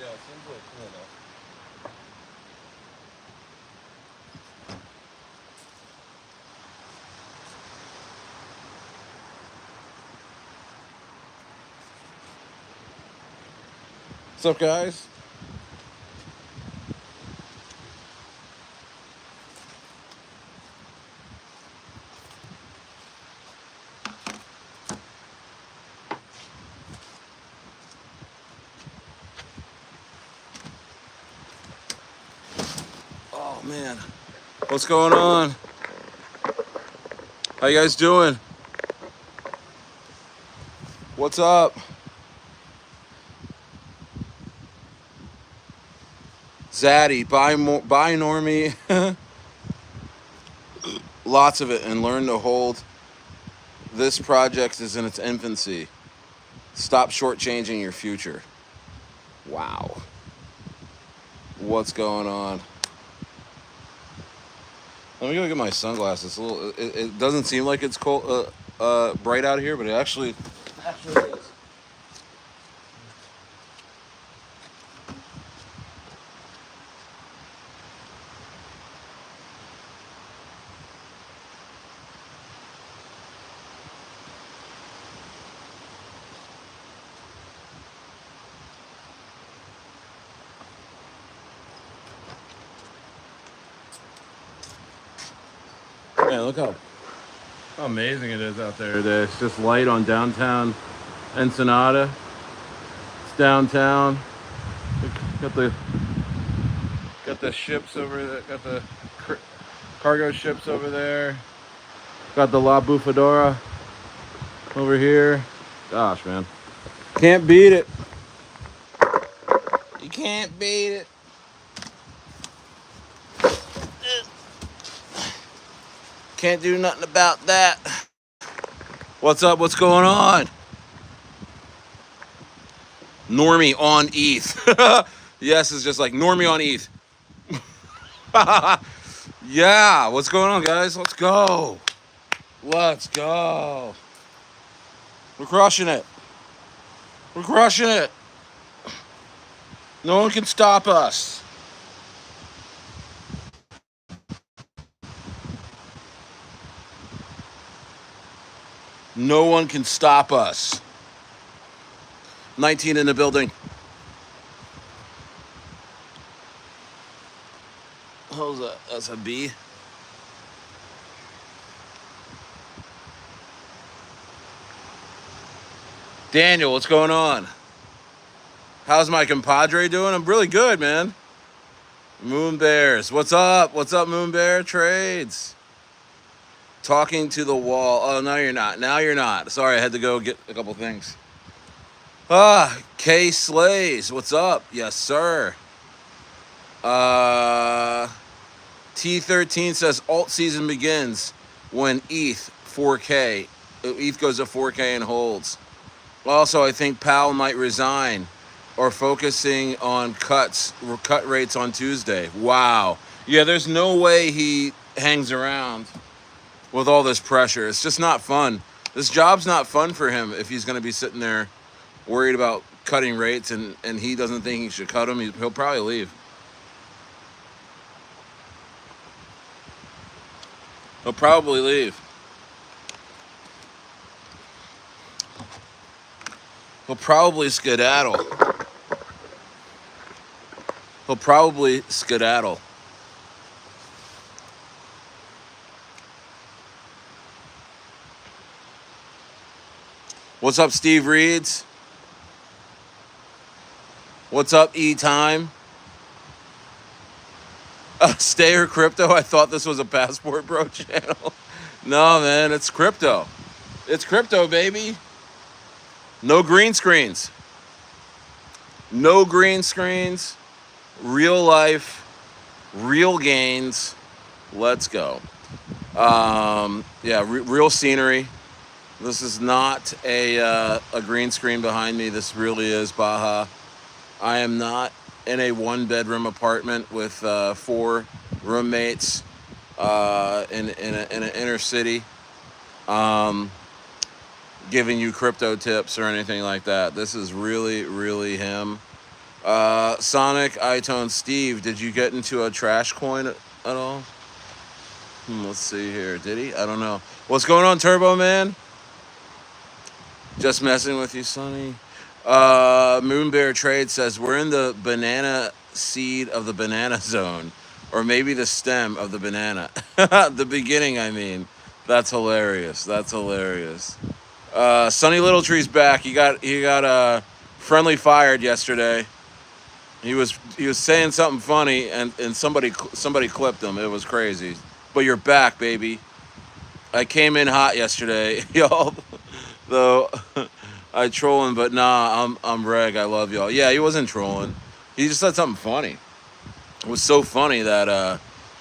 Yeah, it seems like cool enough. What's up, guys? Oh man, what's going on? How you guys doing? What's up? Zaddy, buy more, buy Normie. Lots of it, and learn to hold. This project is in its infancy. Stop shortchanging your future. Wow. What's going on? Let me go get my sunglasses. It doesn't seem like it's cold, bright out here, but it actually is. Man, look how amazing it is out there today. It's just light on downtown Ensenada. It's downtown. Got the ships over there. Got the cargo ships over there. Got the La Bufadora over here. Gosh, man. Can't beat it. You can't beat it. Can't do nothing about that. What's up? What's going on? Normie on ETH. Yes, it's just like Normie on ETH. Yeah, what's going on, guys? Let's go. Let's go. We're crushing it. We're crushing it. No one can stop us. No one can stop us. 19 in the building. How's that? That's a B. Daniel, what's going on? How's my compadre doing? I'm really good, man. Moon Bears, what's up? What's up, Moon Bear? Trades. Talking to the wall. Oh, no, you're not. Now you're not. Sorry, I had to go get a couple things. K Slays, what's up? Yes, sir. T13 says alt season begins when ETH 4K. ETH goes to 4K and holds. Also, I think Powell might resign or focusing on cut rates on Tuesday. Wow. Yeah, there's no way he hangs around with all this pressure. It's just not fun. This job's not fun for him if he's going to be sitting there worried about cutting rates and he doesn't think he should cut them. He'll probably leave. He'll probably leave. He'll probably skedaddle. He'll probably skedaddle. What's up, Steve Reeds? What's up, E-Time? Stayer Crypto? I thought this was a Passport Bro channel. No, man, it's crypto. It's crypto, baby. No green screens. No green screens. Real life. Real gains. Let's go. Yeah, real scenery. This is not a green screen behind me. This really is Baja. I am not in a one-bedroom apartment with 4 roommates in an inner city giving you crypto tips or anything like that. This is really, really him Sonic, iTone, Steve, did you get into a trash coin at all? Let's see here. Did he? I don't know. What's going on, Turbo Man? Just messing with you, Sonny. Moon Bear Trade says we're in the banana seed of the banana zone, or maybe the stem of the banana. The beginning, I mean. That's hilarious. That's hilarious. Sonny Littletree's back. He got friendly fired yesterday. He was saying something funny, and somebody clipped him. It was crazy. But you're back, baby. I came in hot yesterday, y'all. Though I trolling, but nah, I'm reg. I love y'all. Yeah, he wasn't trolling. He just said something funny. It was so funny that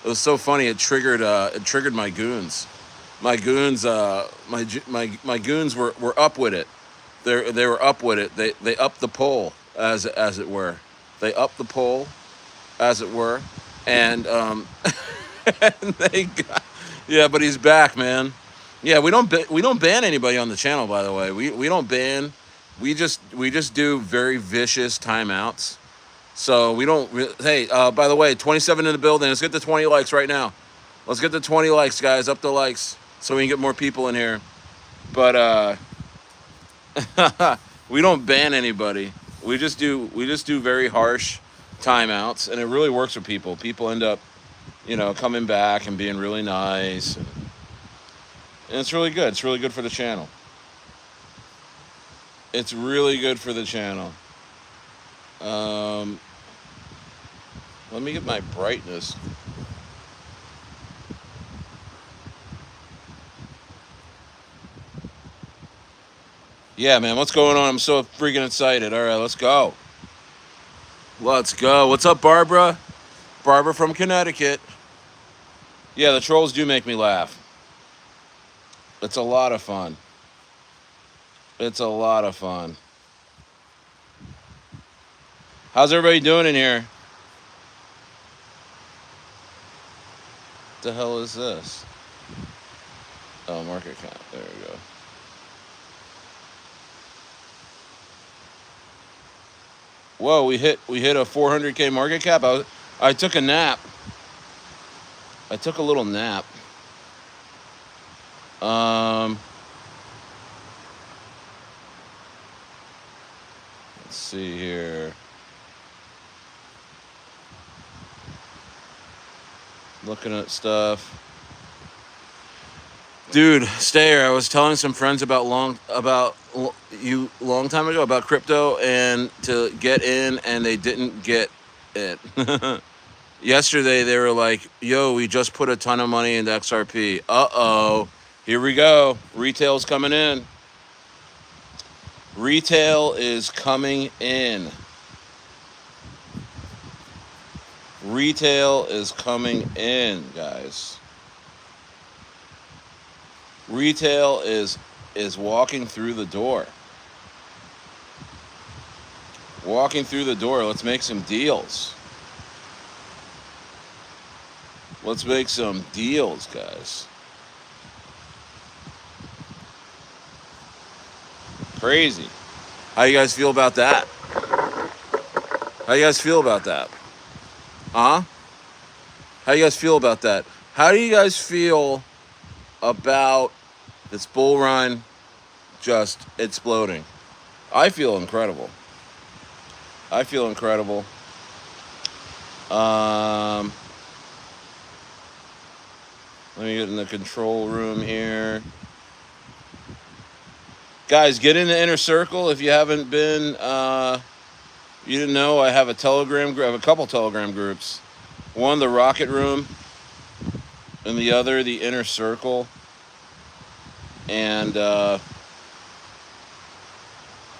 it triggered my goons. My goons my goons were up with it. They were up with it. They upped the poll as it were. They upped the poll as it were, and and they got, yeah. But he's back, man. Yeah, we don't ban anybody on the channel. By the way, we don't ban. We just do very vicious timeouts. So we don't. Hey, by the way, 27 in the building. Let's get to 20 likes right now. Let's get to 20 likes, guys. Up the likes so we can get more people in here. But we don't ban anybody. We just do very harsh timeouts, and it really works for people. People end up, coming back and being really nice, and it's really good. It's really good for the channel. It's really good for the channel. Um, Let me get my brightness. Yeah, man, what's going on? I'm so freaking excited. All right, let's go. Let's go. What's up, Barbara? Barbara from Connecticut. Yeah, the trolls do make me laugh. It's a lot of fun. It's a lot of fun. How's everybody doing in here? What the hell is this? Oh, market cap. There we go. Whoa, we hit a 400K market cap. I took a nap. I took a little nap. Let's see here. Looking at stuff. Dude, Stayer, I was telling some friends about long time ago about crypto and to get in, and they didn't get it. Yesterday they were like, "Yo, we just put a ton of money into XRP." Uh-oh. Here we go. Retail's coming in. Retail is coming in. Retail is coming in, guys. Retail is walking through the door. Walking through the door. Let's make some deals. Let's make some deals, guys. Crazy. How you guys feel about that? How you guys feel about that? Huh? How you guys feel about that? How do you guys feel about this bull run just exploding? I feel incredible. I feel incredible. Let me get in the control room here. Guys, get in the inner circle if you haven't been. You didn't know, I have a Telegram group. I have a couple Telegram groups. One, the Rocket Room, and the other, the Inner Circle. And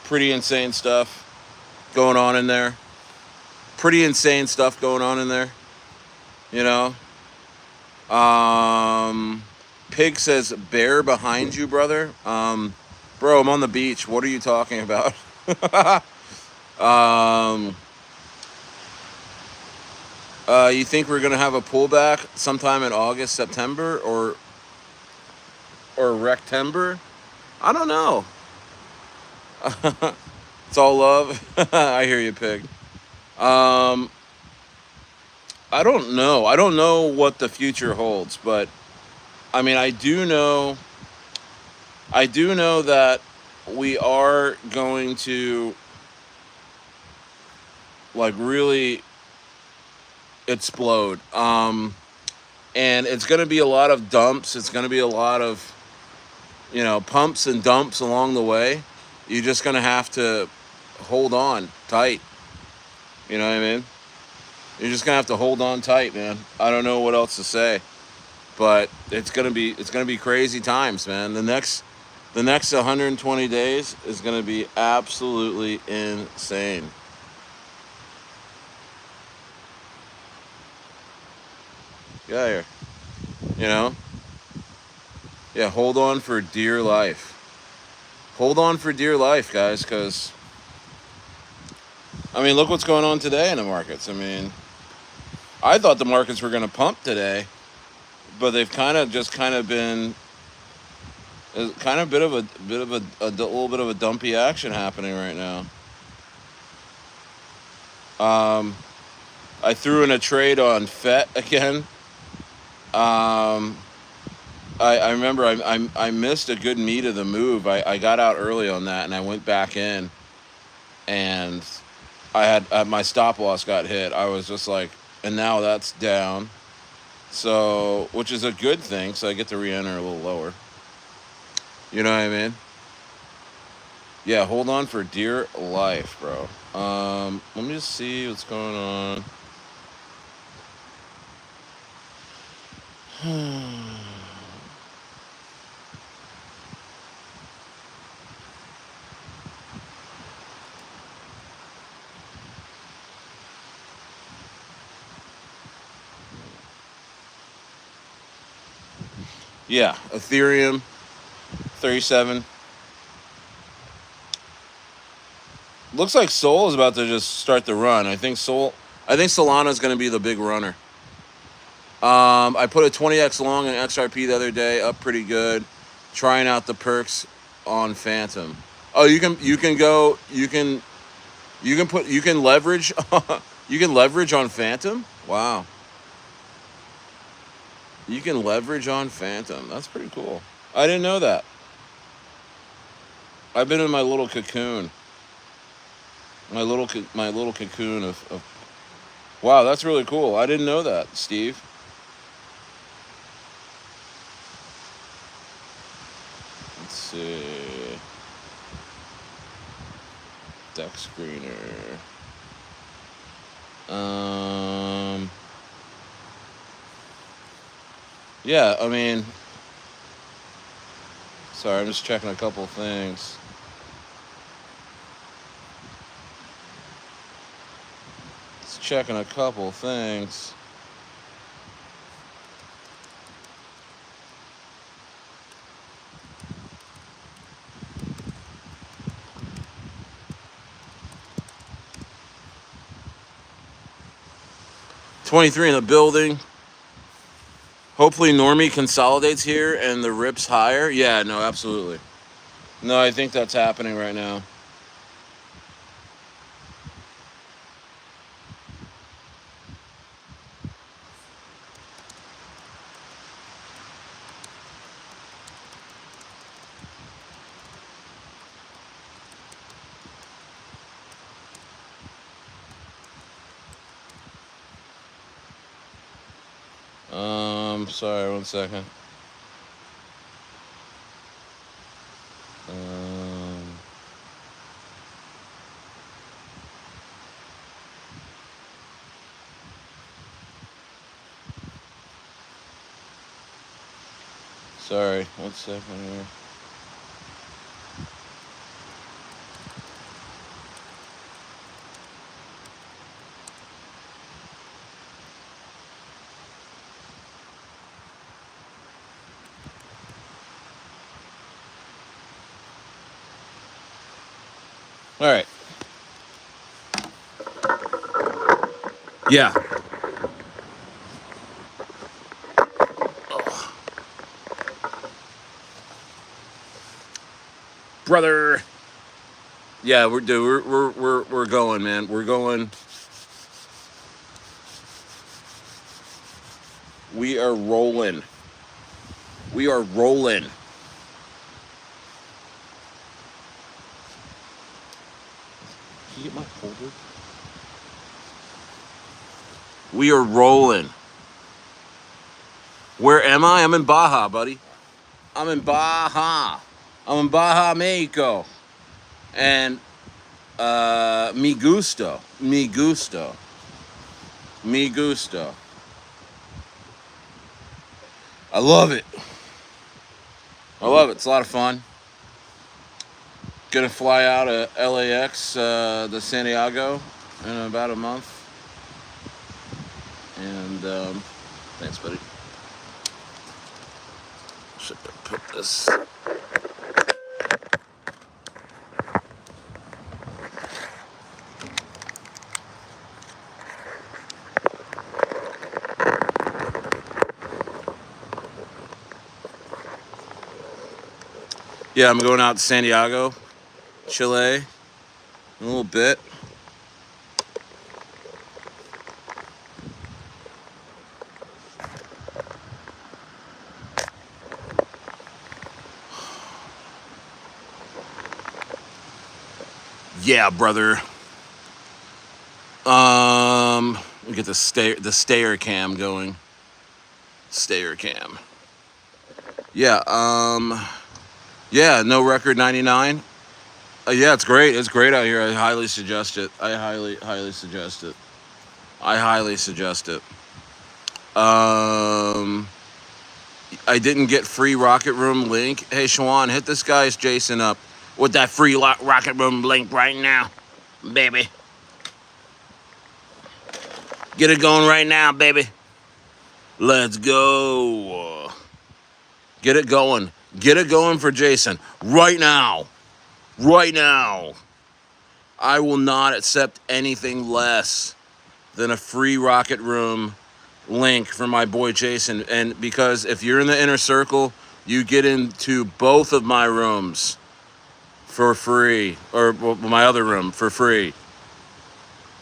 pretty insane stuff going on in there. Pretty insane stuff going on in there. You know? Pig says, bear behind you, brother. Bro, I'm on the beach. What are you talking about? You think we're gonna have a pullback sometime in August, September, or Rectember? I don't know. It's all love. I hear you, Pig. Um, I don't know. I don't know what the future holds, but I mean, I do know that we are going to like really explode. And it's going to be a lot of dumps. It's going to be a lot of, pumps and dumps along the way. You're just going to have to hold on tight. You know what I mean? You're just going to have to hold on tight, man. I don't know what else to say, but it's going to be crazy times, man. The next 120 days is going to be absolutely insane. Get out of here. You know? Yeah, hold on for dear life. Hold on for dear life, guys, because, I mean, look what's going on today in the markets. I mean, I thought the markets were going to pump today, but they've kind of been kind of a little bit of a dumpy action happening right now. Um, I threw in a trade on FET again. Um, I remember I missed a good meat of the move. I got out early on that and I went back in, and I had my stop loss got hit. I was just like, and now that's down. So, which is a good thing. So I get to re-enter a little lower. You know what I mean? Yeah, hold on for dear life, bro. Let me just see what's going on. Yeah, Ethereum 37. Looks like Sol is about to just start the run. I think Solana's going to be the big runner. I put a 20x long in XRP the other day, up pretty good. Trying out the perks on Phantom. Oh, you can leverage you can leverage on Phantom. Wow, you can leverage on Phantom. That's pretty cool. I didn't know that. I've been in my little cocoon. My little cocoon of. Wow, that's really cool. I didn't know that, Steve. Let's see. Deck screener. Yeah, I mean, sorry, I'm just checking a couple things. Just checking a couple things. $23 in the building. Hopefully Normie consolidates here and the rips higher. Yeah, no, absolutely. No, I think that's happening right now. Sorry, 1 second. Sorry, 1 second here. All right. Yeah. Brother. Yeah, we're going, man. We're going. We are rolling. We are rolling. Can you get my folder? We are rolling. Where am I? I'm in Baja, buddy. I'm in Baja. I'm in Baja, Mexico. And mi gusto. Mi gusto. Mi gusto. I love it. I love it. It's a lot of fun. Gonna fly out of LAX to San Diego in about a month. And thanks, buddy. Should put this. Yeah, I'm going out to San Diego, Chile, in a little bit. Yeah, brother. We get the stayer cam going. Stayer cam. Yeah. Yeah. No record 99. Yeah, it's great. It's great out here. I highly suggest it. I highly suggest it. I highly suggest it. I didn't get free Rocket Room link. Hey, Shawan, hit this guy's Jason up with that free Rocket Room link right now, baby. Get it going right now, baby. Let's go. Get it going. Get it going for Jason right now. Right now. I will not accept anything less than a free Rocket Room link for my boy Jason. And because if you're in the inner circle, you get into both of my rooms for free, or my other room for free.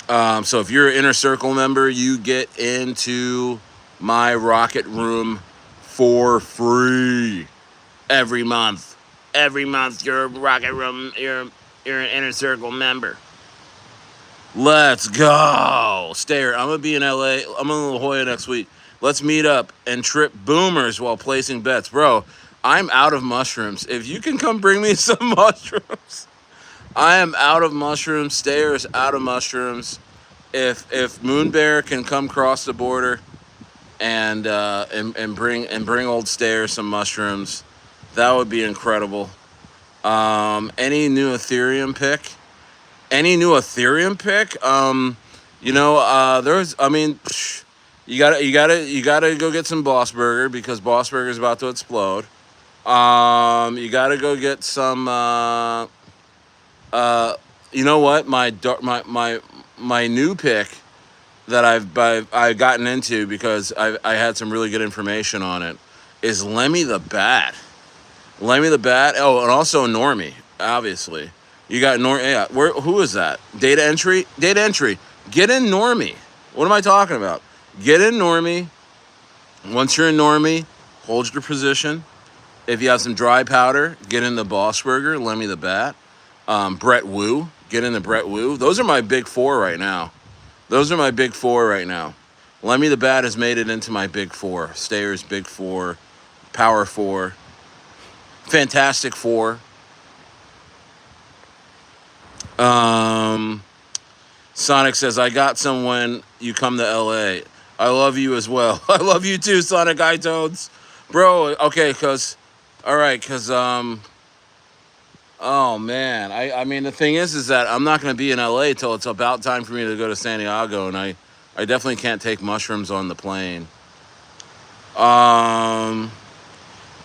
So if you're an inner circle member, you get into my Rocket Room for free every month. Every month you're a Rocket Room, you're an inner circle member. Let's go. Stayer, I'm going to be in LA. I'm in La Jolla next week. Let's meet up and trip boomers while placing bets. Bro, I'm out of mushrooms. If you can come bring me some mushrooms. I am out of mushrooms. Stayer is out of mushrooms. If Moonbear can come cross the border and bring old Stayer some mushrooms, that would be incredible. Any new Ethereum pick? Any new Ethereum pick? There's. I mean, you gotta go get some Boss Burger because Boss Burger is about to explode. You gotta go get some. You know what? My new pick that I've gotten into because I had some really good information on it is Lemmy the Bat. Lemmy the Bat. Oh, and also Normie, obviously. You got Normie. Yeah, who is that? Data entry. Data entry. Get in Normie. What am I talking about? Get in Normie. Once you're in Normie, hold your position. If you have some dry powder, get in the Boss Burger, Lemmy the Bat. Brettwu. Get in the Brettwu. Those are my big four right now. Lemmy the Bat has made it into my big four. Stayer's big four. Power four. Fantastic four. Sonic says, I got some when you come to LA. I love you as well. I love you too, Sonic iToads. Bro, okay, oh man. I mean, the thing is that I'm not going to be in LA till it's about time for me to go to San Diego, and I definitely can't take mushrooms on the plane.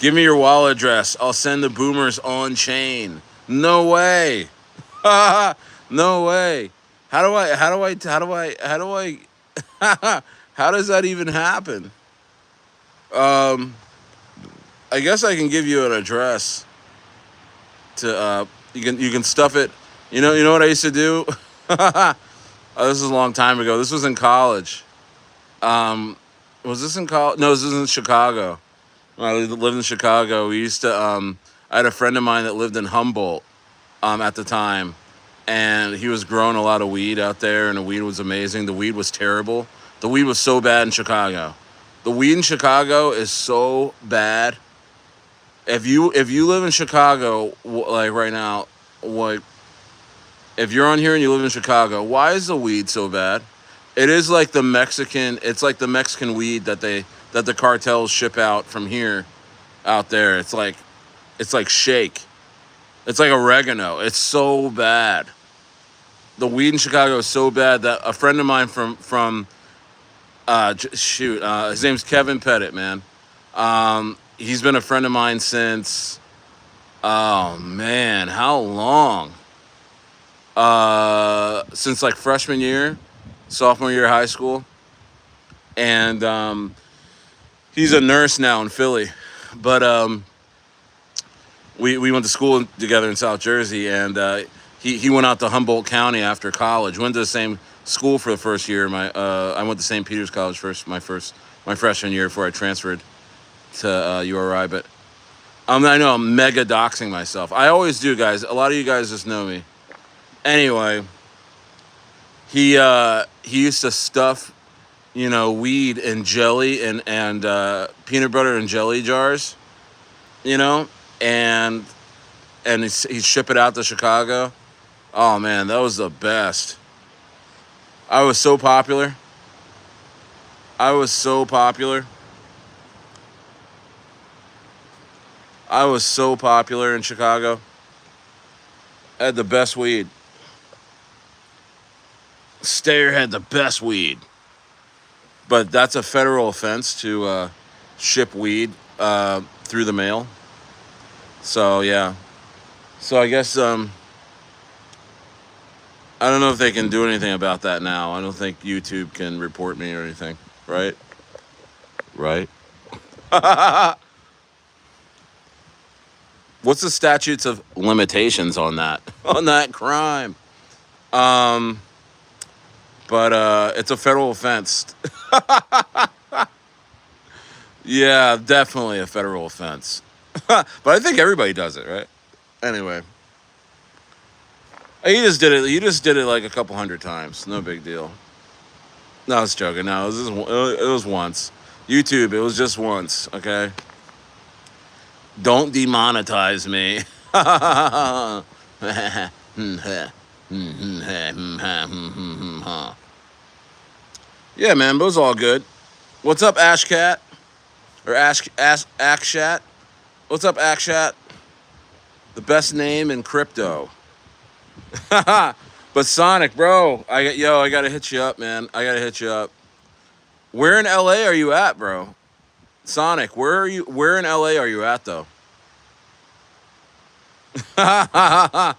Give me your wallet address. I'll send the boomers on chain. No way. No way. How does that even happen? I guess I can give you an address to you can stuff it. You know what I used to do? This is a long time ago. This was in college. Was this in college? No, this was in Chicago. When I lived in Chicago, we used to. I had a friend of mine that lived in Humboldt at the time, and he was growing a lot of weed out there, and the weed was amazing. The weed was terrible. The weed was so bad in Chicago. The weed in Chicago is so bad. If you live in Chicago, like right now, like if you're on here and you live in Chicago, why is the weed so bad? It is like the Mexican. It's like the Mexican weed that the cartels ship out from here, out there. It's like shake. It's like oregano. It's so bad. The weed in Chicago is so bad that a friend of mine from his name's Kevin Pettit, man. He's been a friend of mine since, oh man, how long? Since like freshman year, sophomore year of high school, and he's a nurse now in Philly, but we went to school together in South Jersey, and he went out to Humboldt County after college. Went to the same school for the first year. I went to St. Peter's College my freshman year before I transferred to URI. But I know I'm mega doxing myself. I always do, guys. A lot of you guys just know me. Anyway, he used to stuff, weed and jelly and peanut butter and jelly jars, and he'd ship it out to Chicago. Oh man, that was the best. I was so popular. I was so popular. I was so popular in Chicago. I had the best weed. Stayer had the best weed. But that's a federal offense to ship weed through the mail. So, yeah. So, I guess, I don't know if they can do anything about that now. I don't think YouTube can report me or anything. Right? Right? What's the statutes of limitations on that? On that crime? But it's a federal offense. Yeah, definitely a federal offense. But I think everybody does it, right? Anyway. He just did it. He just did it like a couple hundred times. No big deal. No, I was joking. No, it was once. YouTube, it was just once, okay? Don't demonetize me. Yeah, man, but it was all good. What's up, Ashcat? Or Akshat? What's up, Akshat? The best name in crypto. But Sonic, bro, I gotta hit you up, man. I gotta hit you up. Where in LA are you at, bro? Sonic, where in LA are you at, though? I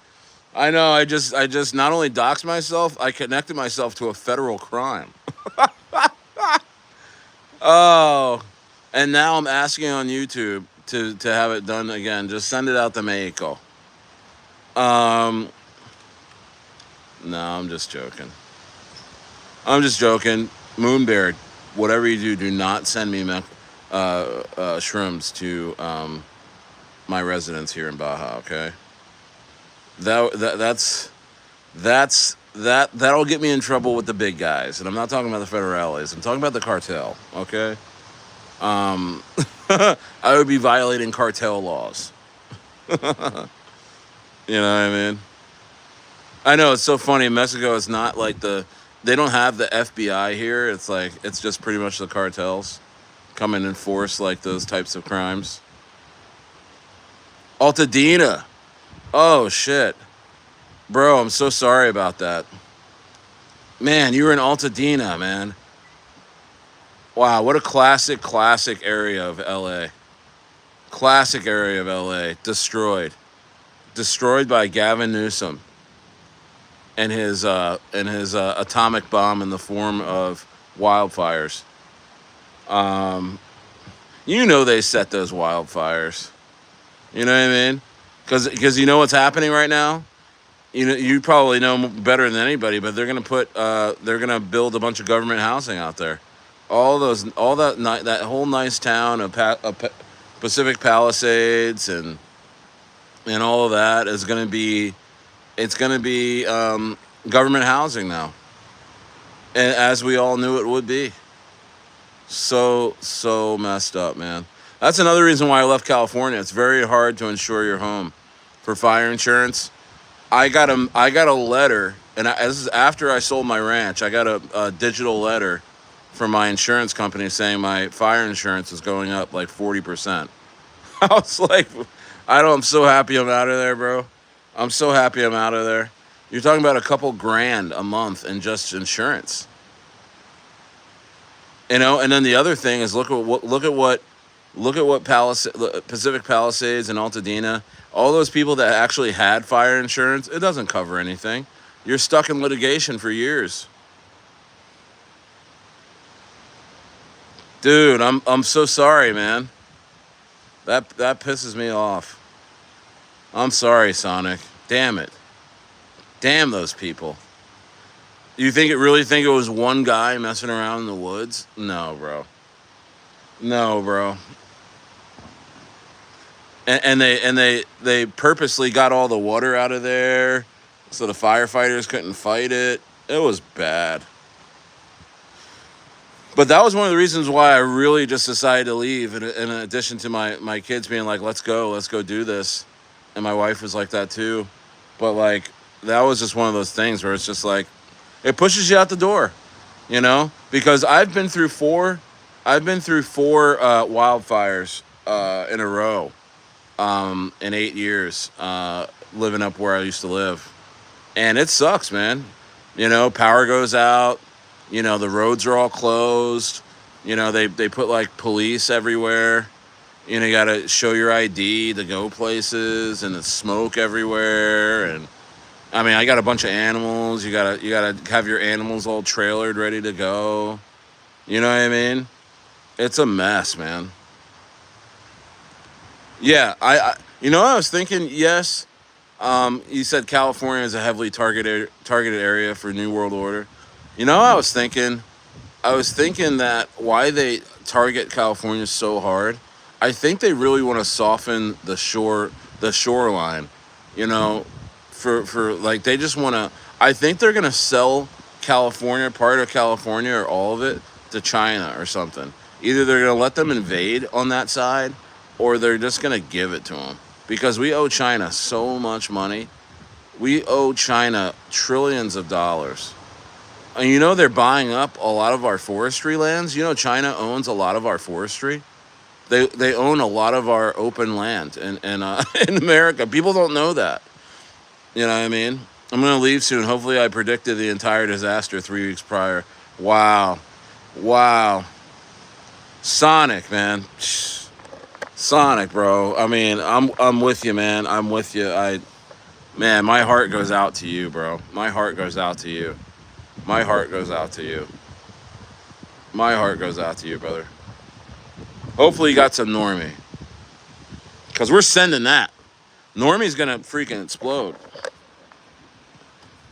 know, I just not only doxed myself, I connected myself to a federal crime. Oh, and now I'm asking on YouTube to have it done again. Just send it out to Mexico. No, I'm just joking. I'm just joking. Moonbear, whatever you do not send me shrooms to my residence here in Baja, okay? That'll get me in trouble with the big guys, and I'm not talking about the federales. I'm talking about the cartel, okay? I would be violating cartel laws. You know what I mean? I know, it's so funny. In Mexico, it's not like they don't have the FBI here. It's just pretty much the cartels come and enforce like those types of crimes. Altadena. Oh, shit. Bro, I'm so sorry about that. Man, you were in Altadena, man. Wow, what a classic area of LA. Classic area of LA. Destroyed. Destroyed by Gavin Newsom and his atomic bomb in the form of wildfires. They set those wildfires. You know what I mean? Because you know what's happening right now? You probably know better than anybody, but they're gonna build a bunch of government housing out there. that whole nice town of Pacific Palisades and all of that is going to be, it's going to be government housing now, and as we all knew it would be. So messed up, man. That's another reason why I left California. It's very hard to insure your home for fire insurance. I got a letter, and this is after I sold my ranch. I got a digital letter from my insurance company saying my fire insurance is going up like 40%. I was like, I'm so happy I'm out of there, bro. I'm so happy I'm out of there. You're talking about a couple grand a month in just insurance. And then the other thing is look at Pacific Palisades and Altadena, all those people that actually had fire insurance, it doesn't cover anything. You're stuck in litigation for years. Dude, I'm so sorry, man. That pisses me off. I'm sorry, Sonic. Damn it. Damn those people. You really think it was one guy messing around in the woods? No, bro. No, bro. And they purposely got all the water out of there so the firefighters couldn't fight it. It was bad. But that was one of the reasons why I really just decided to leave. In addition to my kids being like, let's go do this. And my wife was like that too. But like, that was just one of those things where it's just like, it pushes you out the door, because I've been through four wildfires in a row in 8 years living up where I used to live. And it sucks, man. Power goes out. The roads are all closed. They put like police everywhere. You got to show your ID to go places, and it's smoke everywhere. And I mean, I got a bunch of animals. You gotta have your animals all trailered, ready to go. You know what I mean? It's a mess, man. Yeah, I was thinking, yes. You said California is a heavily targeted area for New World Order. I was thinking that why they target California so hard. I think they really want to soften the shoreline. For like, they just want to. I think they're gonna sell California, part of California or all of it, to China or something. Either they're gonna let them invade on that side, or they're just gonna give it to them, because we owe China so much money. We owe China trillions of dollars. And they're buying up a lot of our forestry lands. China owns a lot of our forestry. They own a lot of our open land in in America. People don't know that. You know what I mean? I'm going to leave soon. Hopefully I predicted the entire disaster 3 weeks prior. Wow. Sonic, man. Sonic, bro. I mean, I'm with you, man. I'm with you. Man, my heart goes out to you, bro. My heart goes out to you. My heart goes out to you. My heart goes out to you, brother. Hopefully you got some Normie, because we're sending that. Normie's gonna freaking explode.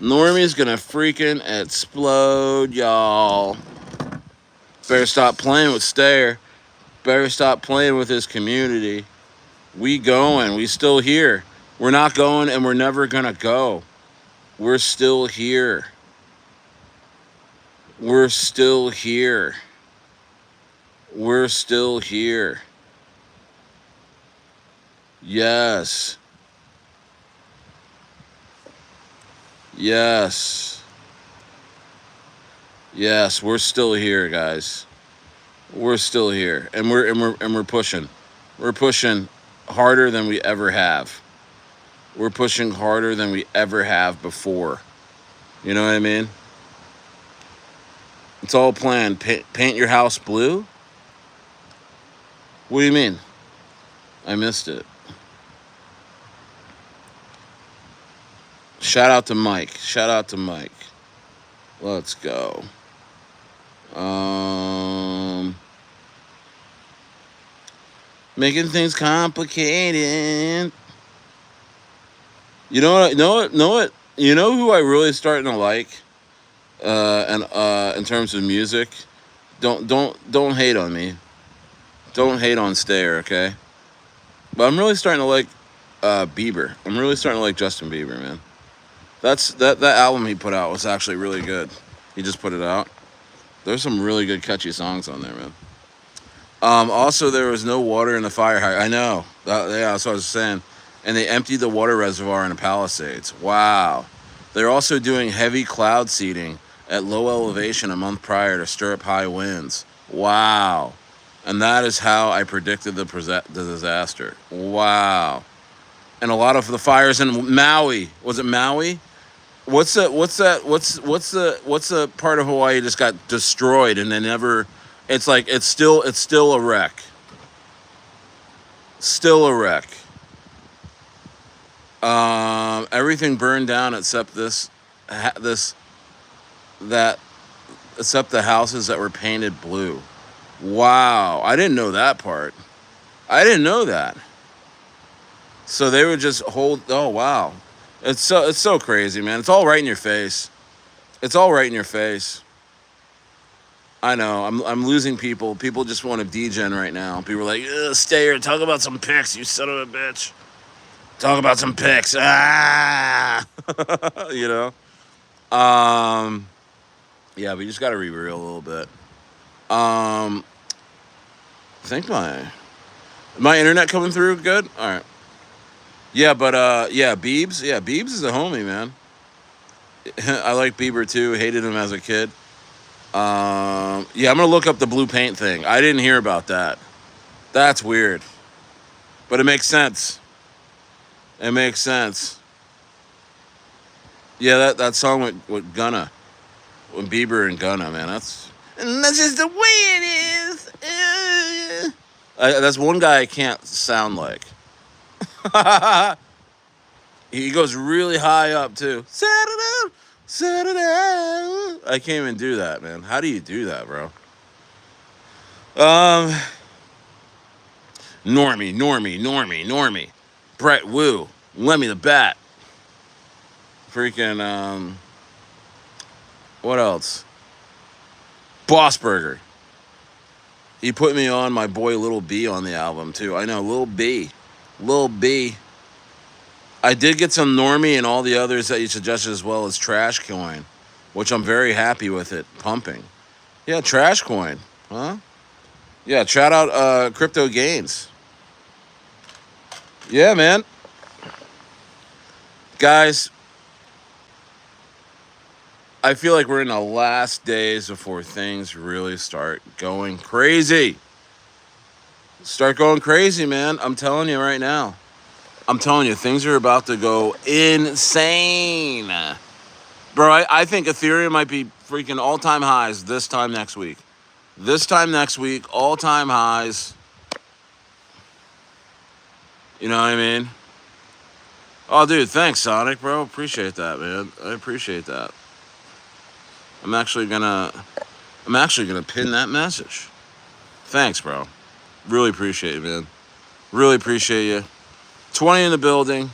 Normie's gonna freaking explode, y'all. Better stop playing with Stayer. Better stop playing with his community. We going. We still here. We're not going, and we're never gonna go. We're still here. We're still here. We're still here. Yes. Yes. Yes, we're still here, guys. We're still here. And we're pushing. We're pushing harder than we ever have. We're pushing harder than we ever have before. You know what I mean? It's all planned. Paint your house blue? What do you mean? I missed it. Shout out to Mike. Shout out to Mike. Let's go. Making things complicated. You know what? You know who I really starting to like? And in terms of music, Don't hate on me. Don't hate on Stayer, okay? But I'm really starting to like Bieber. I'm really starting to like Justin Bieber, man. That album he put out was actually really good. He just put it out. There's some really good catchy songs on there, man. Also, there was no water in the fire hydrant. I know. Yeah, that's what I was saying. And they emptied the water reservoir in the Palisades. Wow. They're also doing heavy cloud seeding at low elevation a month prior to stir up high winds. Wow. And that is how I predicted the disaster. Wow. And a lot of the fires in Maui. Was it Maui? What's the part of Hawaii just got destroyed and they never? It's like it's still a wreck. Still a wreck. Everything burned down except except the houses that were painted blue. Wow, I didn't know that part. I didn't know that. So they would just hold. Oh wow, it's so crazy, man. It's all right in your face. It's all right in your face. I know. I'm losing people. People just want to degen right now. People are like, stay here. Talk about some pics, you son of a bitch. Talk about some pics. Ah, you know. Yeah, but you just got to be real a little bit. I think my internet coming through good. All right. Yeah, but yeah, Biebs. Yeah, Biebs is a homie, man. I like Bieber too. Hated him as a kid. Yeah, I'm gonna look up the blue paint thing. I didn't hear about that. That's weird, but it makes sense. It makes sense. Yeah, that song with Gunna, with Bieber and Gunna, man. That's just the way it is. That's one guy I can't sound like. He goes really high up too. Saturday. I can't even do that, man. How do you do that, bro? Normie. Brettwu. Lemmy the Bat. Freaking, what else? Boss Burger. He put me on my boy Lil B on the album, too. I know, Lil B. Lil B. I did get some Normie and all the others that you suggested as well as Trash Coin, which I'm very happy with it pumping. Yeah, Trash Coin. Huh? Yeah, shout out Crypto Gains. Yeah, man. Guys, I feel like we're in the last days before things really start going crazy. Start going crazy, man. I'm telling you right now. I'm telling you, things are about to go insane. Bro, I think Ethereum might be freaking all-time highs this time next week. This time next week, all-time highs. You know what I mean? Oh, dude, thanks, Sonic, bro. Appreciate that, man. I appreciate that. I'm actually gonna pin that message. Thanks, bro. Really appreciate it, man. Really appreciate you. 20 in the building.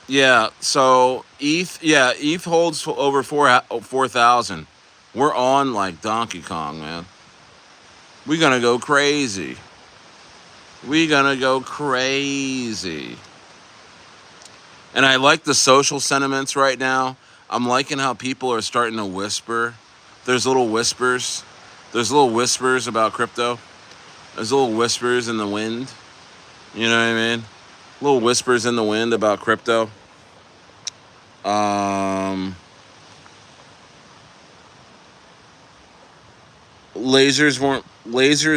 Yeah, so ETH holds over 4,000. We're on like Donkey Kong, man. We're gonna go crazy. And I like the social sentiments right now. I'm liking how people are starting to whisper. There's little whispers. There's little whispers about crypto. There's little whispers in the wind. You know what I mean? Little whispers in the wind about crypto. Lasers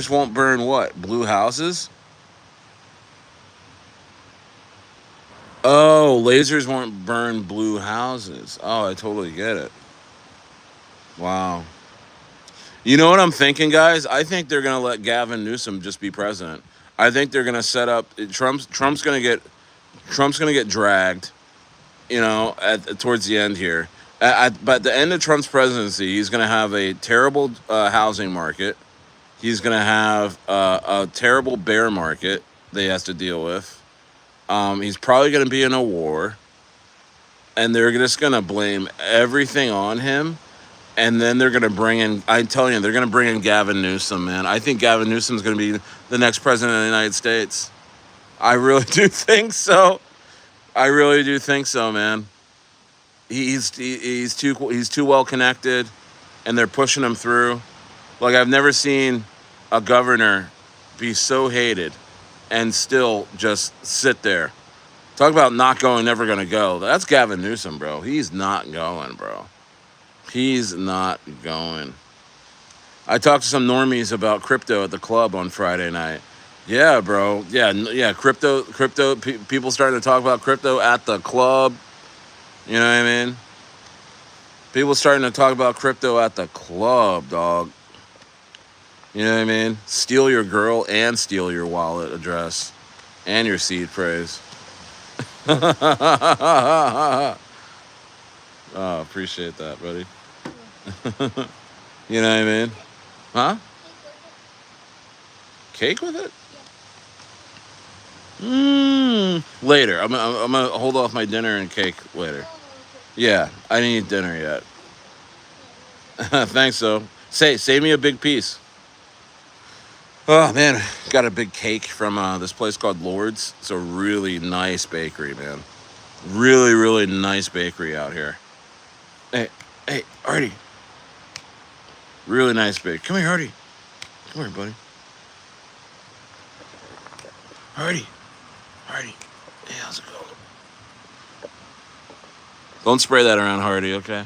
won't burn what? Blue houses? Oh, lasers won't burn blue houses. Oh, I totally get it. Wow. You know what I'm thinking, guys? I think they're gonna let Gavin Newsom just be president. I think they're gonna set up Trump's gonna get dragged, you know, towards the end here. But at the end of Trump's presidency, he's gonna have a terrible housing market. He's gonna have a terrible bear market that he has to deal with. He's probably gonna be in a war, and they're just gonna blame everything on him. And then they're going to bring in, I'm telling you, they're going to bring in Gavin Newsom, man. I think Gavin Newsom's going to be the next president of the United States. I really do think so. I really do think so, man. He's too well connected, and they're pushing him through. Like, I've never seen a governor be so hated and still just sit there. Talk about not going, never going to go. That's Gavin Newsom, bro. He's not going, bro. He's not going. I talked to some normies about crypto at the club on Friday night. Yeah, bro. Yeah. Crypto. People starting to talk about crypto at the club. You know what I mean? People starting to talk about crypto at the club, dog. You know what I mean? Steal your girl and steal your wallet address and your seed phrase. Oh, appreciate that, buddy. You know what I mean? Huh? Cake with it? Later. I'm gonna hold off my dinner and cake later. Yeah, I didn't eat dinner yet. Thanks, though. Save me a big piece. Oh man, got a big cake from this place called Lord's. It's a really nice bakery, man. Really, really nice bakery out here. Hey, Artie. Really nice bakery. Come here, Artie. Come here, buddy. Artie. Hey, how's it going? Don't spray that around, Hardy, okay?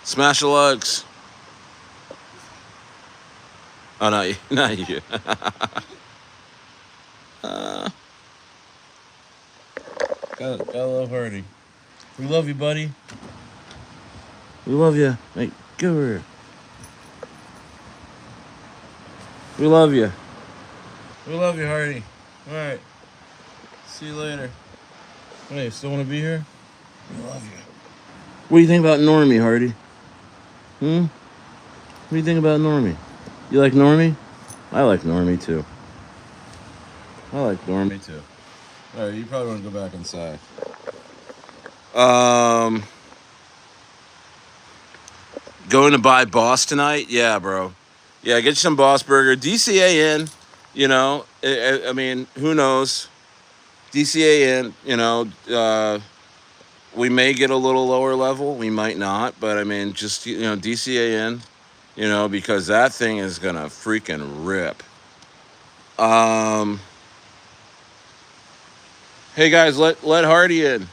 Smash the likes. Oh, not you. Not you. Gotta love Hardy. We love you, buddy. We love you. Hey, go over here. We love you. We love you, Hardy. All right. See you later. Hey, still want to be here? We love you. What do you think about Normie, Hardy? What do you think about Normie? You like Normie? I like Normie, too. All right, you probably want to go back inside. Going to buy Boss tonight? Yeah, bro. Yeah, get you some Boss Burger. DCA in, you know. I mean, who knows? DCA in, you know. We may get a little lower level. We might not. But, I mean, just, you know, DCA in, you know, because that thing is going to freaking rip. Hey, guys, let Hardy in.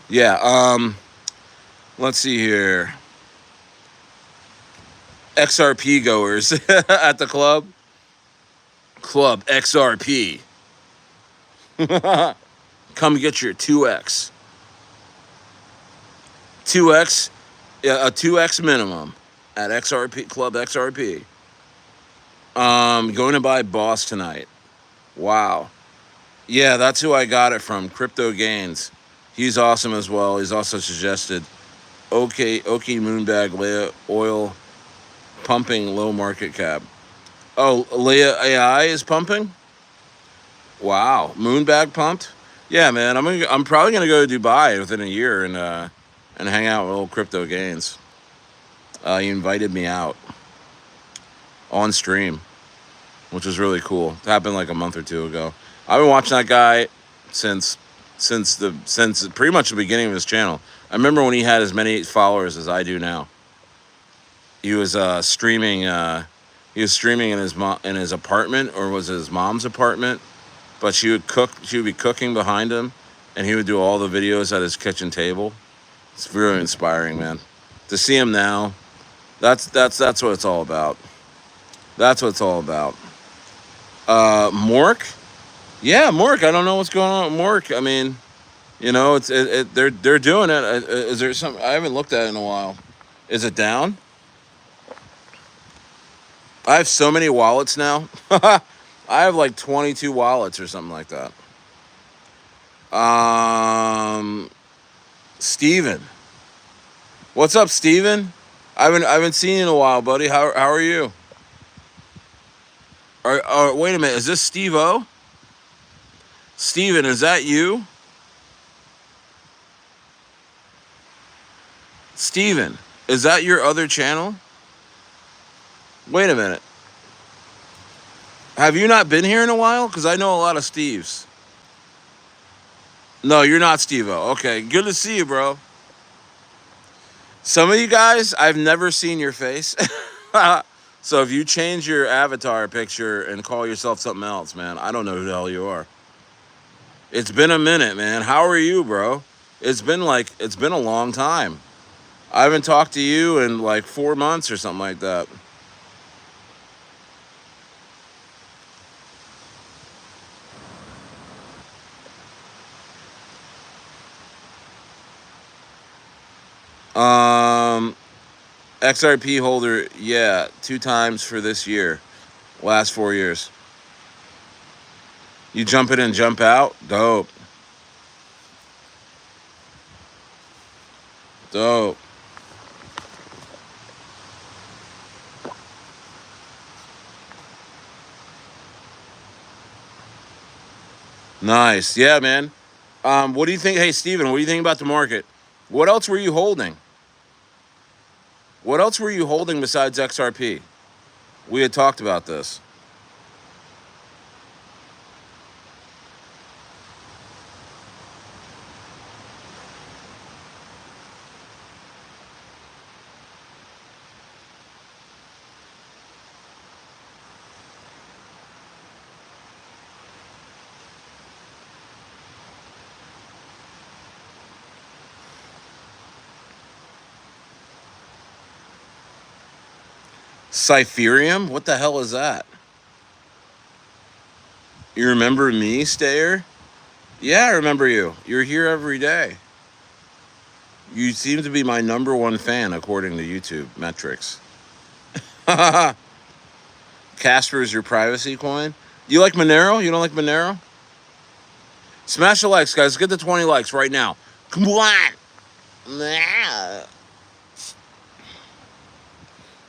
Yeah, let's see here. XRP goers at the club. Club XRP. Come get your 2X. 2X, yeah, a 2X minimum at XRP, Club XRP. Going to buy Boss tonight. Wow. Yeah, that's who I got it from. Crypto Gains. He's awesome as well. He's also suggested OK Moonbag oil pumping low market cap. Oh, Leia AI is pumping? Wow. Moonbag pumped? Yeah, man. I'm probably gonna go to Dubai within a year and hang out with old Crypto Gains. He invited me out on stream, which was really cool. It happened like a month or two ago. I've been watching that guy since pretty much the beginning of his channel. I remember when he had as many followers as I do now. He was streaming. He was streaming in his apartment, or was it his mom's apartment? But she would cook. She would be cooking behind him, and he would do all the videos at his kitchen table. It's really inspiring, man. To see him now, that's what it's all about. That's what it's all about. Mork, yeah, Mork. I don't know what's going on with Mork. I mean, you know, they're doing it. Is there some? I haven't looked at it in a while. Is it down? I have so many wallets now. I have like 22 wallets or something like that. Steven. What's up, Steven? I haven't seen you in a while, buddy. How are you? Wait a minute. Is this Steve O? Steven, is that you? Steven, is that your other channel? Wait a minute. Have you not been here in a while? Because I know a lot of Steves. No, you're not Steve O. Okay, good to see you, bro. Some of you guys, I've never seen your face. So if you change your avatar picture and call yourself something else, man, I don't know who the hell you are. It's been a minute, man. How are you, bro? It's been a long time. I haven't talked to you in like 4 months or something like that. Um, XRP holder, yeah, 2 times for this year, last 4 years. You jump in and jump out? Dope. Dope. Nice. Yeah, man. What do you think? Hey, Steven, what do you think about the market? What else were you holding? What else were you holding besides XRP? We had talked about this. Cypherium? What the hell is that? You remember me, Stayer? Yeah, I remember you. You're here every day. You seem to be my #1 fan according to YouTube metrics. Casper is your privacy coin. Do you like Monero? You don't like Monero? Smash the likes, guys. Get the 20 likes right now. Come on.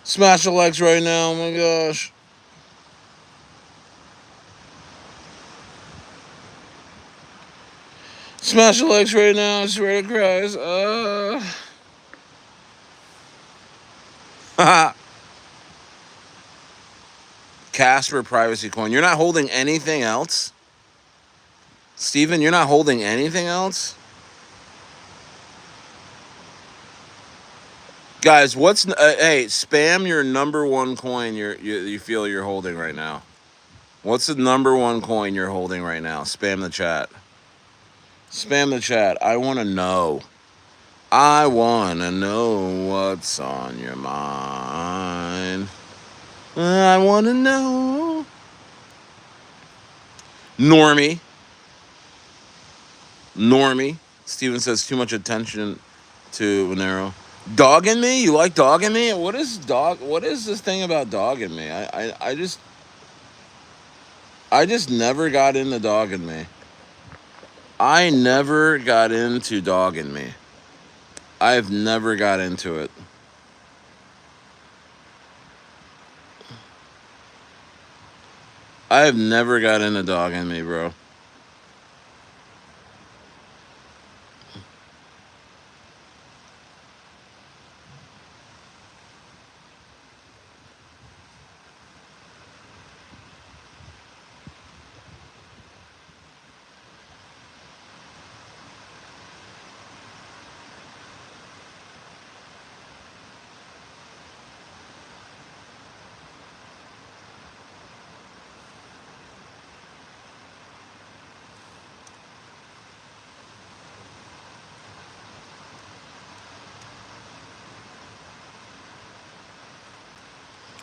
Smash the likes right now. Oh my gosh. Smash the likes right now. I swear to Christ. Casper privacy coin. You're not holding anything else? Steven, you're not holding anything else? Guys, hey, spam your #1 coin you feel you're holding right now. What's the #1 coin you're holding right now? Spam the chat. Spam the chat. I want to know. I want to know what's on your mind. I want to know. Normie. Normie. Steven says too much attention to Monero. Dogging me? You like dogging me? What is this thing about dogging me? I just never got into dogging me. I never got into dogging me. I've never got into it. I've never got into dogging me, bro.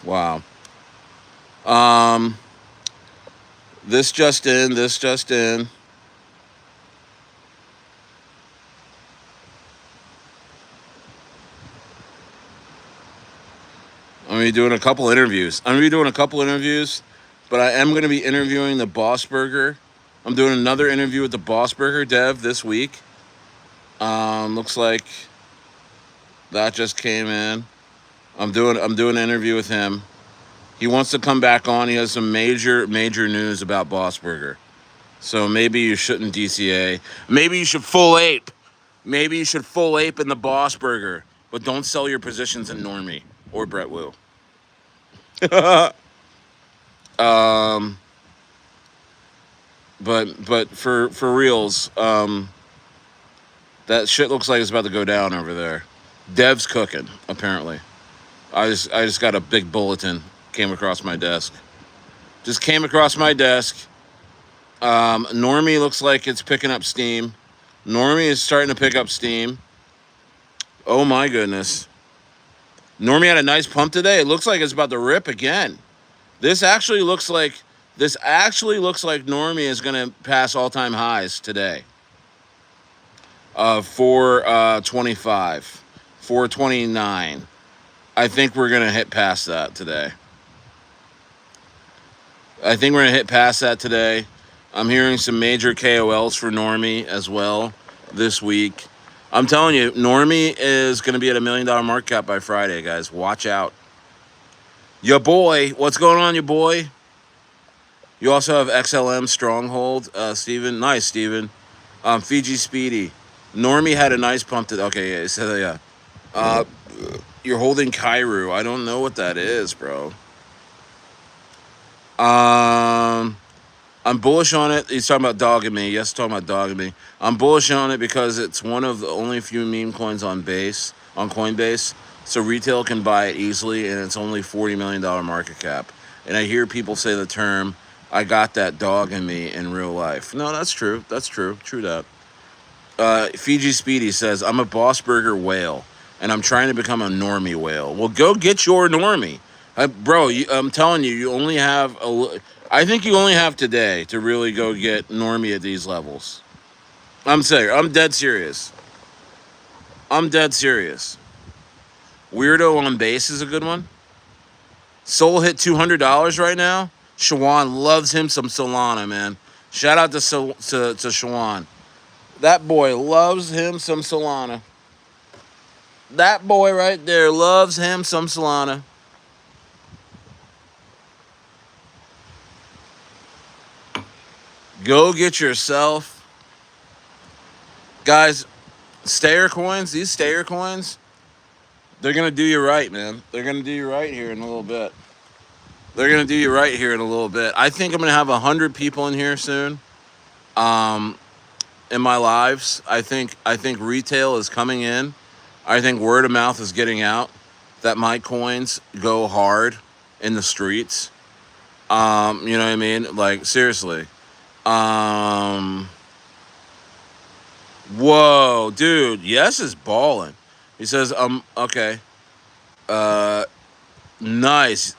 Wow. Um, this just in. This just in. I'm gonna be doing a couple interviews. But I am gonna be interviewing the Boss Burger. I'm doing another interview with the Boss Burger dev this week. Looks like That just came in. I'm doing an interview with him. He wants to come back on. He has some major news about Boss Burger. So maybe you shouldn't DCA. Maybe you should full ape. Maybe you should full ape in the Boss Burger, but don't sell your positions in Normie or Brettwu. um, but for reals, that shit looks like it's about to go down over there. Dev's cooking apparently. I just got a big bulletin came across my desk. Just came across my desk. Normie looks like it's picking up steam. Normie is starting to pick up steam. Oh my goodness. Normie had a nice pump today. It looks like it's about to rip again. This actually looks like Normie is going to pass all-time highs today. 425, 429. I think we're going to hit past that today. I'm hearing some major KOLs for Normie as well this week. I'm telling you, Normie is going to be at $1 million market cap by Friday, guys. Watch out. Your boy, what's going on, your boy? You also have XLM Stronghold, Steven. Nice, Steven. Fiji Speedy. Normie had a nice pump today. Okay, yeah, so yeah. You're holding Kairu. I don't know what that is, bro. I'm bullish on it. He's talking about dogging me. Yes, talking about dogging me. I'm bullish on it because it's one of the only few meme coins on Coinbase. So retail can buy it easily, and it's only $40 million market cap. And I hear people say the term, I got that dog in me in real life. No, that's true. True that. Fiji Speedy says, I'm a Boss Burger whale, and I'm trying to become a Normie whale. Well, go get your Normie. Bro, I'm telling you, you only have I think you only have today to really go get Normie at these levels. I'm serious. I'm dead serious. Weirdo on base is a good one. Soul hit $200 right now. Shawan loves him some Solana, man. Shout out to Shawan. That boy loves him some Solana. That boy right there loves him some Solana. Go get yourself. Guys, Stayer coins, these Stayer coins, they're going to do you right, man. They're going to do you right here in a little bit. I think I'm going to have 100 people in here soon. In my lives, I think retail is coming in. I think word of mouth is getting out that my coins go hard in the streets. You know what I mean? Like, seriously. Whoa, dude. Yes is balling. He says, okay. Nice.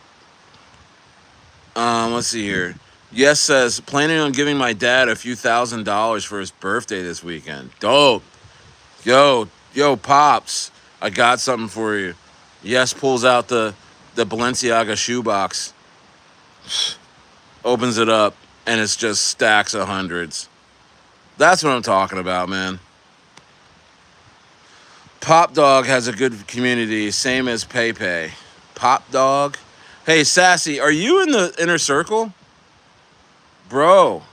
Let's see here. Yes says, planning on giving my dad a few $1,000s for his birthday this weekend. Dope. Yo, Pops. I got something for you. Yes pulls out the Balenciaga shoebox. Opens it up, and it's just stacks of hundreds. That's what I'm talking about, man. Pop Dog has a good community, same as Pepe. Pop Dog. Hey, Sassy, are you in the inner circle? Bro,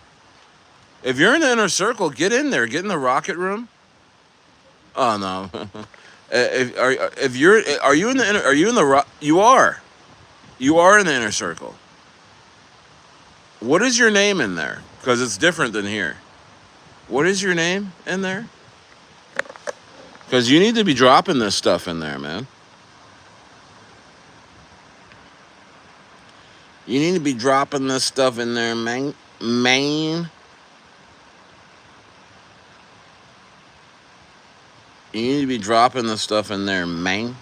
if you're in the inner circle, get in there. Get in the rocket room. Oh, no. Are you in the inner, you are. You are in the inner circle. What is your name in there? Because it's different than here. What is your name in there? Because you need to be dropping this stuff in there, man. You need to be dropping this stuff in there, man. You need to be dropping this stuff in there, man.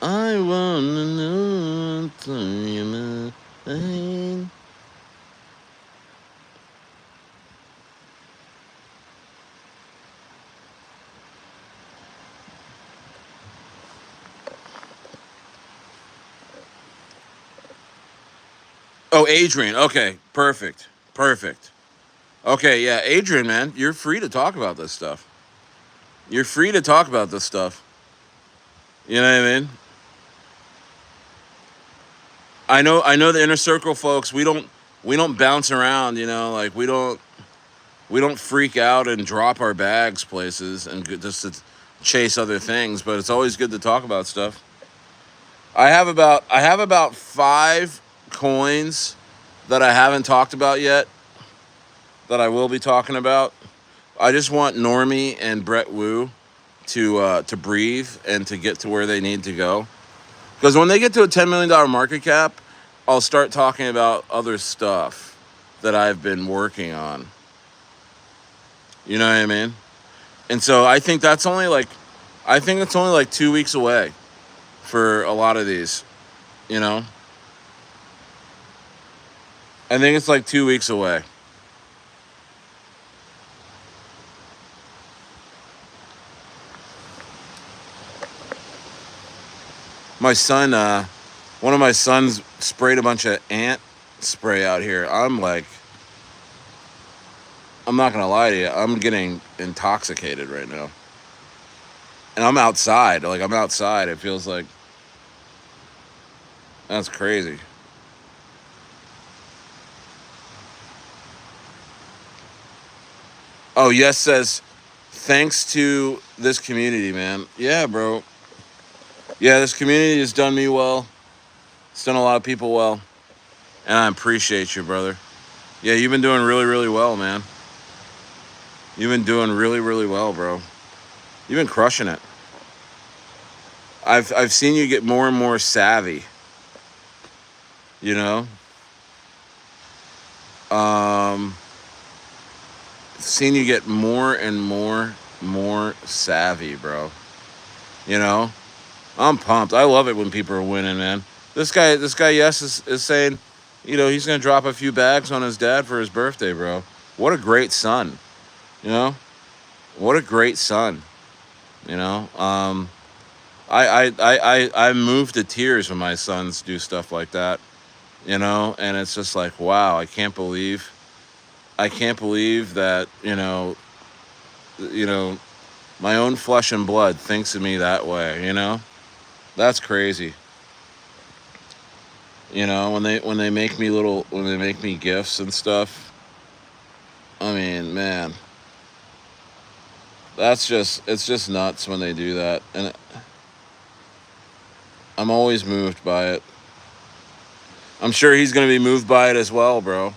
I wanna know what's on your mind. Oh, Adrian. Okay, perfect. Okay, yeah, Adrian, man, you're free to talk about this stuff. You're free to talk about this stuff. You know what I mean? I know the inner circle folks, we don't bounce around, you know, like we don't freak out and drop our bags places and just to chase other things, but it's always good to talk about stuff. I have about 5 coins that I haven't talked about yet that I will be talking about. I just want Normie and Brettwu to breathe and to get to where they need to go. Because when they get to a $10 million market cap, I'll start talking about other stuff that I've been working on. You know what I mean? And so I think it's only like 2 weeks away for a lot of these. You know, I think it's like 2 weeks away. My son, one of my sons sprayed a bunch of ant spray out here. I'm not gonna lie to you, I'm getting intoxicated right now, and I'm outside. Like I'm outside. It feels like that's crazy. Oh, yes says thanks to this community, man. Yeah, bro. Yeah, this community has done me well. It's done a lot of people well, and I appreciate you, brother. Yeah, you've been doing really, really well, man. You've been doing really, really well, bro. You've been crushing it. I've seen you get more and more savvy. You know, um, seen you get more and more savvy, bro. You know, I'm pumped. I love it when people are winning, man. This guy, yes, is saying, you know, he's gonna drop a few bags on his dad for his birthday, bro. What a great son. You know, what a great son. You know, I'm moved to tears when my sons do stuff like that. You know, and it's just like, wow, I can't believe that. You know, my own flesh and blood thinks of me that way. You know, that's crazy. You know, when they make me gifts and stuff. I mean, man, it's just nuts when they do that, and I'm always moved by it. I'm sure he's gonna be moved by it as well, bro.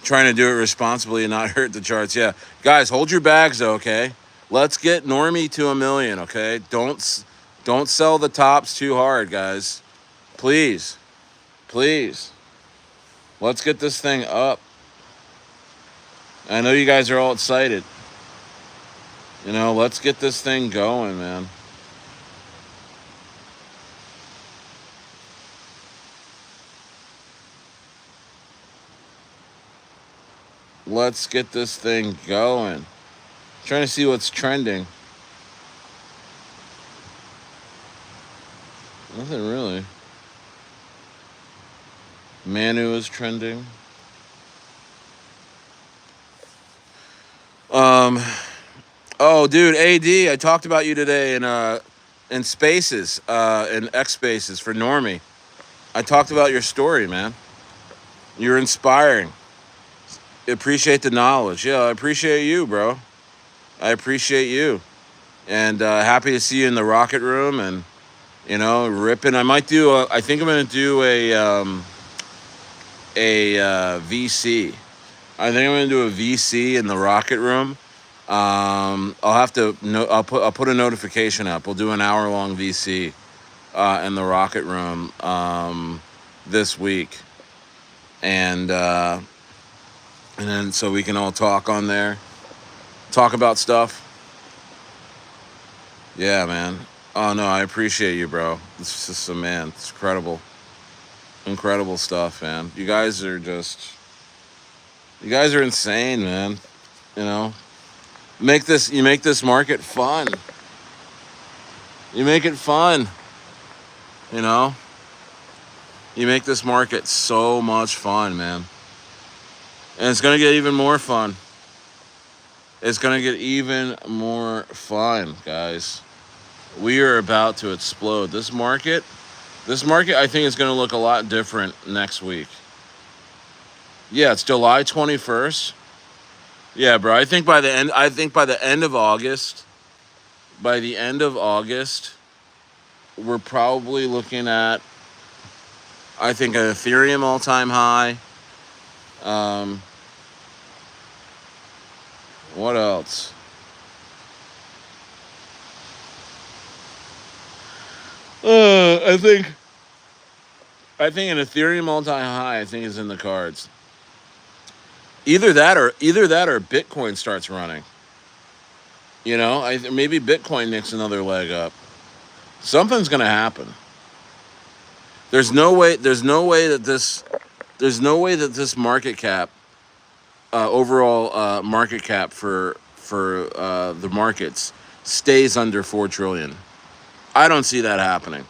Trying to do it responsibly and not hurt the charts. Yeah, guys, hold your bags, though, okay? Let's get Normie to 1 million, okay? Don't sell the tops too hard, guys. Please, please. Let's get this thing up. I know you guys are all excited. You know, let's get this thing going, man. Let's get this thing going. Trying to see what's trending. Nothing really. Manu is trending. Um. Oh, dude, AD, I talked about you today in Spaces, in X Spaces for Normie. I talked about your story, man. You're inspiring. Appreciate the knowledge. Yeah, I appreciate you, bro. I appreciate you, and happy to see you in the rocket room and ripping. I might do. I think I'm gonna do a VC. I think I'm gonna do a VC in the rocket room. I'll have to. No, I'll put a notification up. We'll do an hour-long VC in the rocket room this week, and then so we can all talk on there, talk about stuff. Yeah, man. Oh no, I appreciate you, bro. It's just a man. It's incredible, incredible stuff, man. You guys are insane, man. You know, you make this market fun. You make it fun. You know, you make this market so much fun, man. And it's gonna get even more fun. It's going to get even more fun, guys. We are about to explode. This market, I think is going to look a lot different next week. Yeah, it's July 21st. Yeah, bro. I think by the end of August, we're probably looking at, I think, an Ethereum all-time high. What else? I think an Ethereum all-time high, I think, is in the cards. Either that or Bitcoin starts running. You know, maybe Bitcoin nicks another leg up. Something's gonna happen. There's no way that this market cap, overall market cap for the markets stays under 4 trillion. I don't see that happening.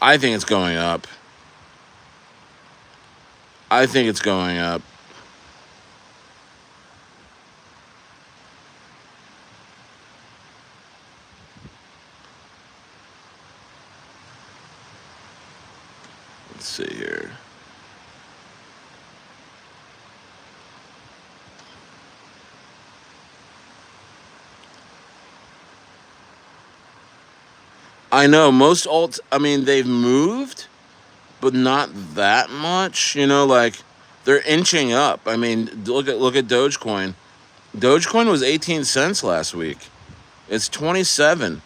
I think it's going up. Let's see here. I know most alts, I mean, they've moved, but not that much. You know, like they're inching up. I mean, look at Dogecoin. Dogecoin was 18 cents last week. It's 27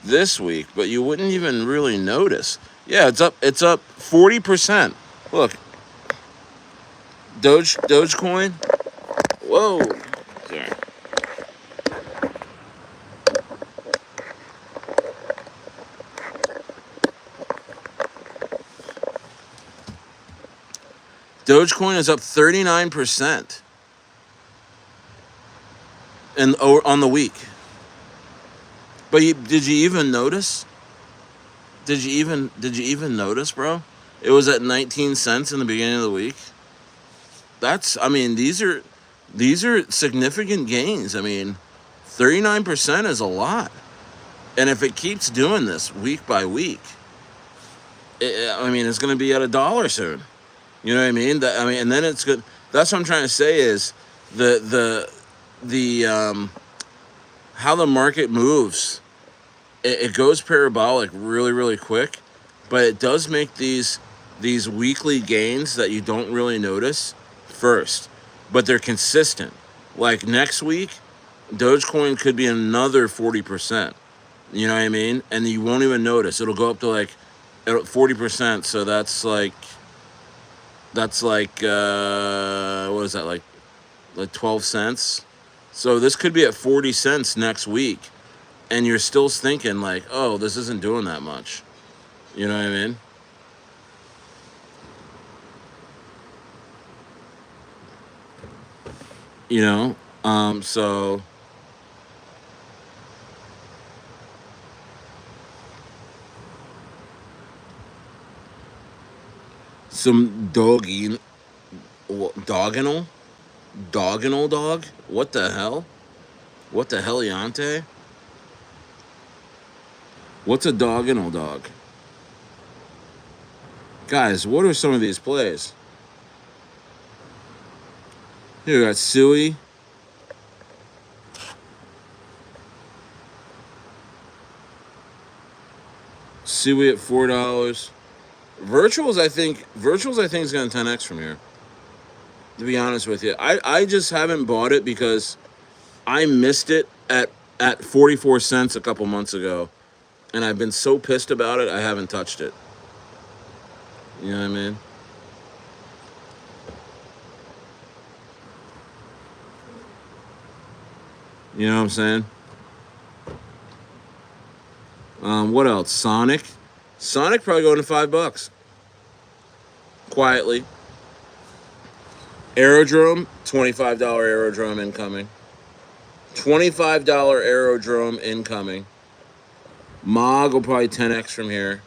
this week, but you wouldn't even really notice. Yeah, it's up 40%. Look. Dogecoin. Whoa. Sorry. Dogecoin is up 39% on the week. But did you even notice? Did you even notice, bro? It was at 19 cents in the beginning of the week. I mean, these are significant gains. I mean, 39% is a lot. And if it keeps doing this week by week, it's going to be at $1 soon. You know what I mean? And then it's good. That's what I'm trying to say is the how the market moves. It goes parabolic really, really quick, but it does make these weekly gains that you don't really notice first, but they're consistent. Like next week, Dogecoin could be another 40%. You know what I mean? And you won't even notice. It'll go up to like 40%. So that's like what is that, like 12 cents? So this could be at 40 cents next week, and you're still thinking like, oh, this isn't doing that much. You know what I mean? You know, so some dogginal dog. What the hell? What the hell, Yante? What's a dogginal dog? Guys, what are some of these plays? Here we got Suey. Suey at $4. Virtuals, I think is going to 10x from here. To be honest with you, I just haven't bought it because I missed it at 44 cents a couple months ago, and I've been so pissed about it I haven't touched it. You know what I mean? You know what I'm saying? What else? Sonic probably going to $5 quietly. Aerodrome, $25 Aerodrome incoming. $25 Aerodrome incoming. Mog will probably 10x from here.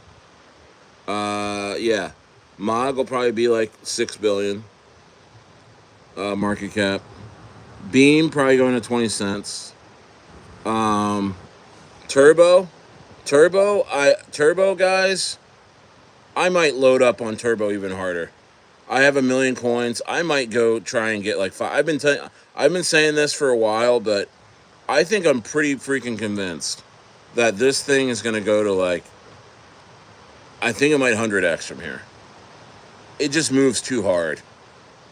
Yeah. Mog will probably be like 6 billion. market cap. Beam probably going to 20 cents. Um, Turbo, Turbo guys. I might load up on Turbo even harder. I have 1,000,000 coins. I might go try and get like five. I've been saying this for a while, but I think I'm pretty freaking convinced that this thing is going to go to like, I think it might 100x from here. It just moves too hard.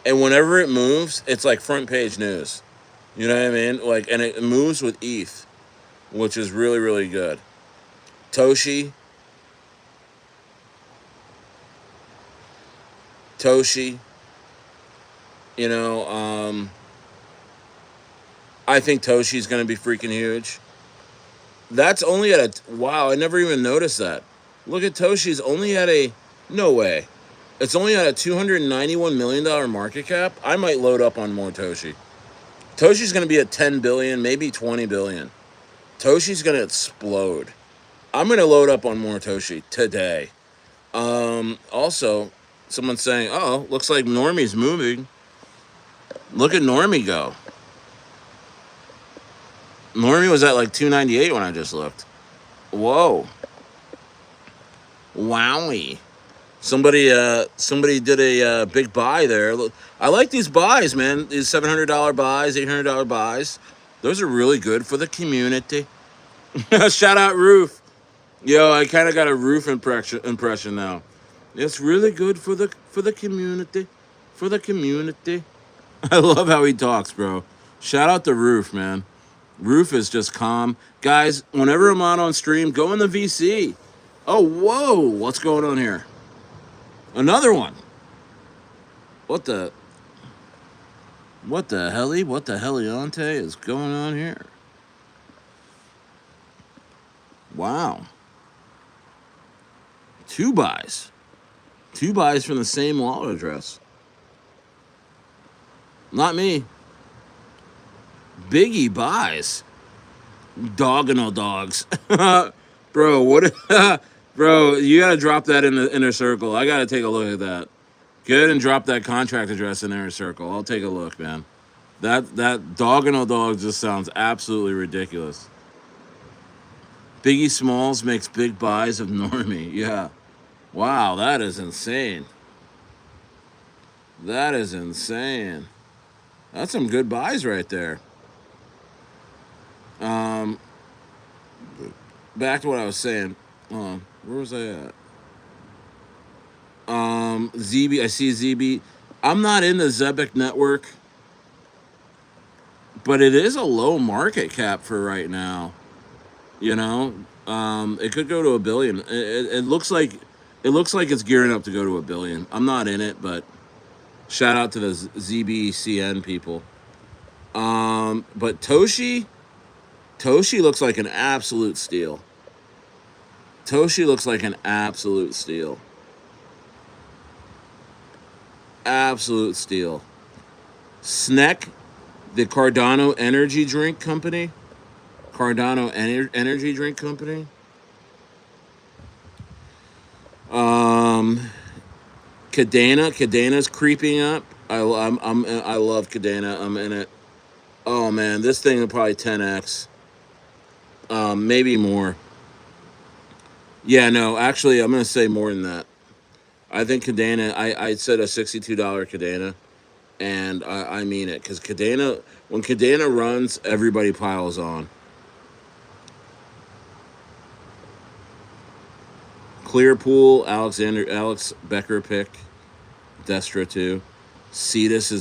And whenever it moves, it's like front page news. You know what I mean? Like, and it moves with ETH, which is really, really good. Toshi, Toshi, you know, I think Toshi's going to be freaking huge. That's only at a, wow, I never even noticed that. Look at Toshi's only at a, no way. It's only at a $291 million market cap. I might load up on more Toshi. Toshi's going to be at 10 billion, maybe 20 billion. Toshi's going to explode. I'm going to load up on more Toshi today. Also, someone's saying, oh, looks like Normie's moving. Look at Normie go. Normie was at like 298 when I just looked. Whoa. Wowie. Somebody did a big buy there. I like these buys, man. These $700 buys, $800 buys. Those are really good for the community. Shout out Roof. Yo, I kind of got a Roof impression now. It's really good for the community, for the community. I love how he talks, bro. Shout out to Roof, man. Roof is just calm, guys. Whenever I'm out on stream, go in the VC. Oh, whoa! What's going on here? Another one. What the helly? What the heliante is going on here? Wow. Two buys from the same wallet address. Not me. Biggie buys. Doggino dogs. Bro, what? Bro, you gotta drop that in the inner circle. I gotta take a look at that. Good, and drop that contract address in the inner circle. I'll take a look, man. That Doggino dog just sounds absolutely ridiculous. Biggie Smalls makes big buys of Normie. Yeah. Wow, that is insane. That is insane. That's some good buys right there. Back to what I was saying. Where was I at? ZB. I see ZB. I'm not in the Zebek network, but it is a low market cap for right now. You know, it could go to 1 billion. It looks like it's gearing up to go to 1 billion. I'm not in it, but shout out to the ZBCN people. But Toshi looks like an absolute steal. Toshi looks like an absolute steal. Absolute steal. Sneck, the Cardano Energy Drink Company. Cardano Energy Drink Company. Cadana's creeping up. I love Cadana. I'm in it. Oh man, this thing will probably 10x. Maybe more. Yeah, no, actually, I'm gonna say more than that. I think Cadana. I said a $62 Cadana, and I mean it, because Cadana. When Cadana runs, everybody piles on. Clearpool, Alex Becker pick, Destra too. Cetus.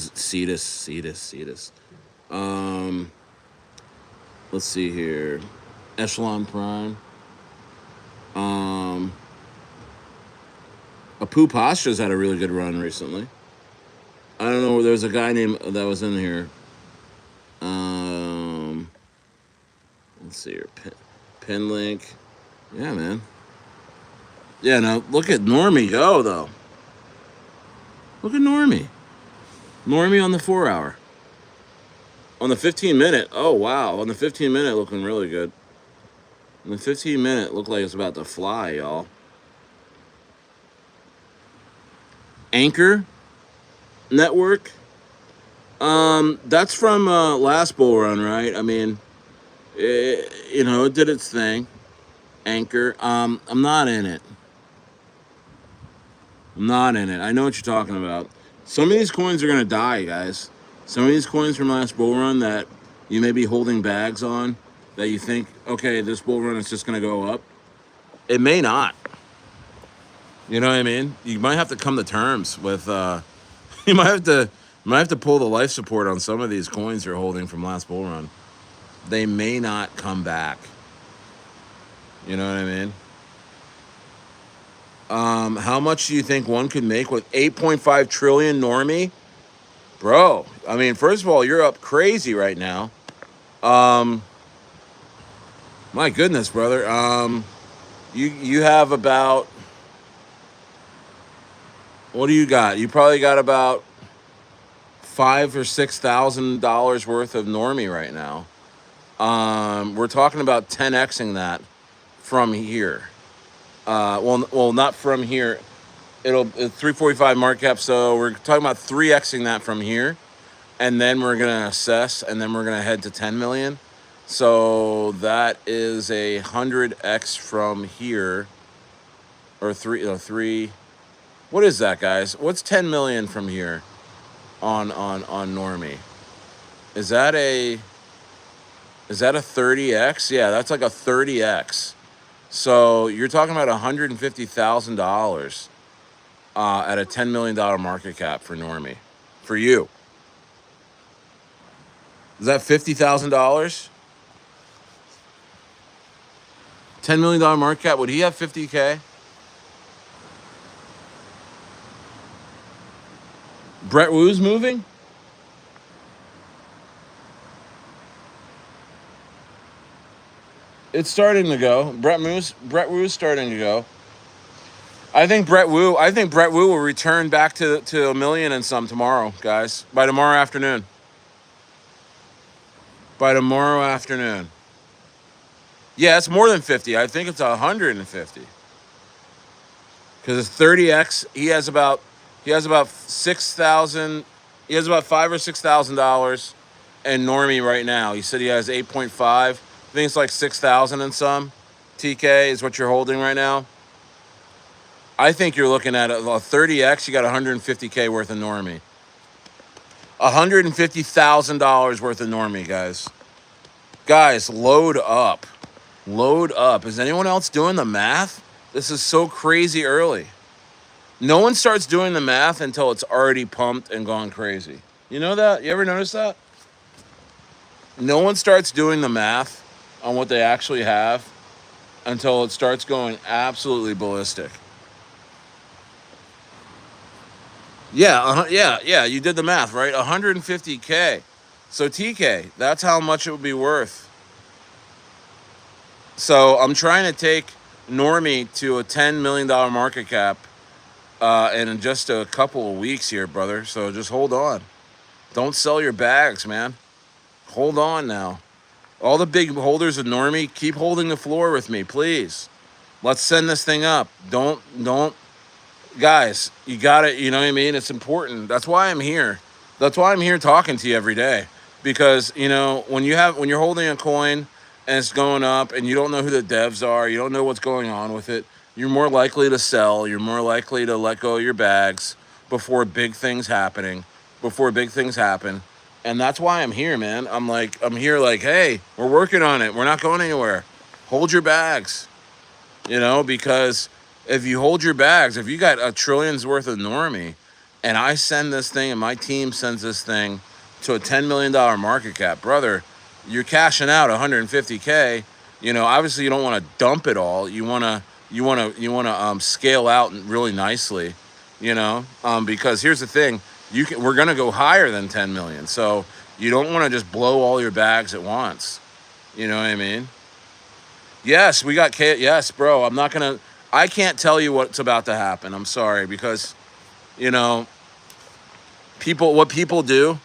Let's see here. Echelon Prime. Apu Pastra's had a really good run recently. I don't know. There's a guy named that was in here. Let's see here. Pin link. Yeah, man. Yeah, now look at Normie go though. Look at Normie. Normie on the 4 hour. On the 15-minute. Oh wow. On the 15-minute, looking really good. On the 15-minute, looked like it's about to fly, y'all. Anchor Network. That's from last bull run, right? I mean, you know, it did its thing. Anchor. I'm not in it. I'm not in it. I know what you're talking about. Some of these coins are gonna die, guys. Some of these coins from last bull run that you may be holding bags on, that you think, okay, this bull run is just gonna go up. It may not. You know what I mean? You might have to come to terms with. You might have to pull the life support on some of these coins you're holding from last bull run. They may not come back. You know what I mean? How much do you think one could make with 8.5 trillion Normie? Bro, I mean, first of all, you're up crazy right now. Um, my goodness, brother. You have about, what do you got? You probably got about $5,000 or $6,000 worth of Normie right now. We're talking about 10xing that from here. Well, not from here. It's 345 market cap, so we're talking about 3xing that from here, and then we're gonna assess, and then we're gonna head to 10 million. So that is 100x from here, or three. What is that, guys? What's 10 million from here on Normie? Is that a 30x? Yeah, that's like a 30x. So you're talking about $150,000 at a $10 million market cap for Normie. For you. Is that $50,000? $10 million market cap. Would he have 50K? Brettwu's moving? It's starting to go. Brettwu's starting to go. I think Brettwu will return back to a million and some tomorrow, guys. By tomorrow afternoon. By tomorrow afternoon. Yeah, it's more than 50. I think it's 150. Because it's 30x. He has about 6,000. He has about $5,000 or $6,000 in Normie right now. He said he has 8.5. I think it's like 6,000 and some. TK is what you're holding right now. I think you're looking at a 30x. You got 150K worth of Normie. $150,000 worth of Normie, guys. Guys, load up. Load up. Is anyone else doing the math? This is so crazy early. No one starts doing the math until it's already pumped and gone crazy. You know that? You ever notice that? No one starts doing the math on what they actually have until it starts going absolutely ballistic. Yeah, yeah. You did the math, right? 150K. So TK, that's how much it would be worth. So I'm trying to take Normie to a $10 million market cap in just a couple of weeks here, brother. So just hold on. Don't sell your bags, man. Hold on now. All the big holders of Normie, keep holding the floor with me, please. Let's send this thing up. Don't. Guys, you got it. You know what I mean? It's important. That's why I'm here. That's why I'm here talking to you every day. Because, you know, when you're holding a coin and it's going up and you don't know who the devs are, you don't know what's going on with it, you're more likely to sell. You're more likely to let go of your bags before big things happen. And that's why I'm here, man. I'm here like, hey, we're working on it. We're not going anywhere. Hold your bags. You know, because if you hold your bags, if you got a trillions worth of Normie, and I send this thing and my team sends this thing to a $10 million market cap, brother, you're cashing out 150K. You know, obviously you don't want to dump it all. You want to scale out really nicely, you know, because here's the thing, we're going to go higher than 10 million. So you don't want to just blow all your bags at once. You know what I mean? Yes, we got yes, bro. I can't tell you what's about to happen. I'm sorry, because, you know, what people do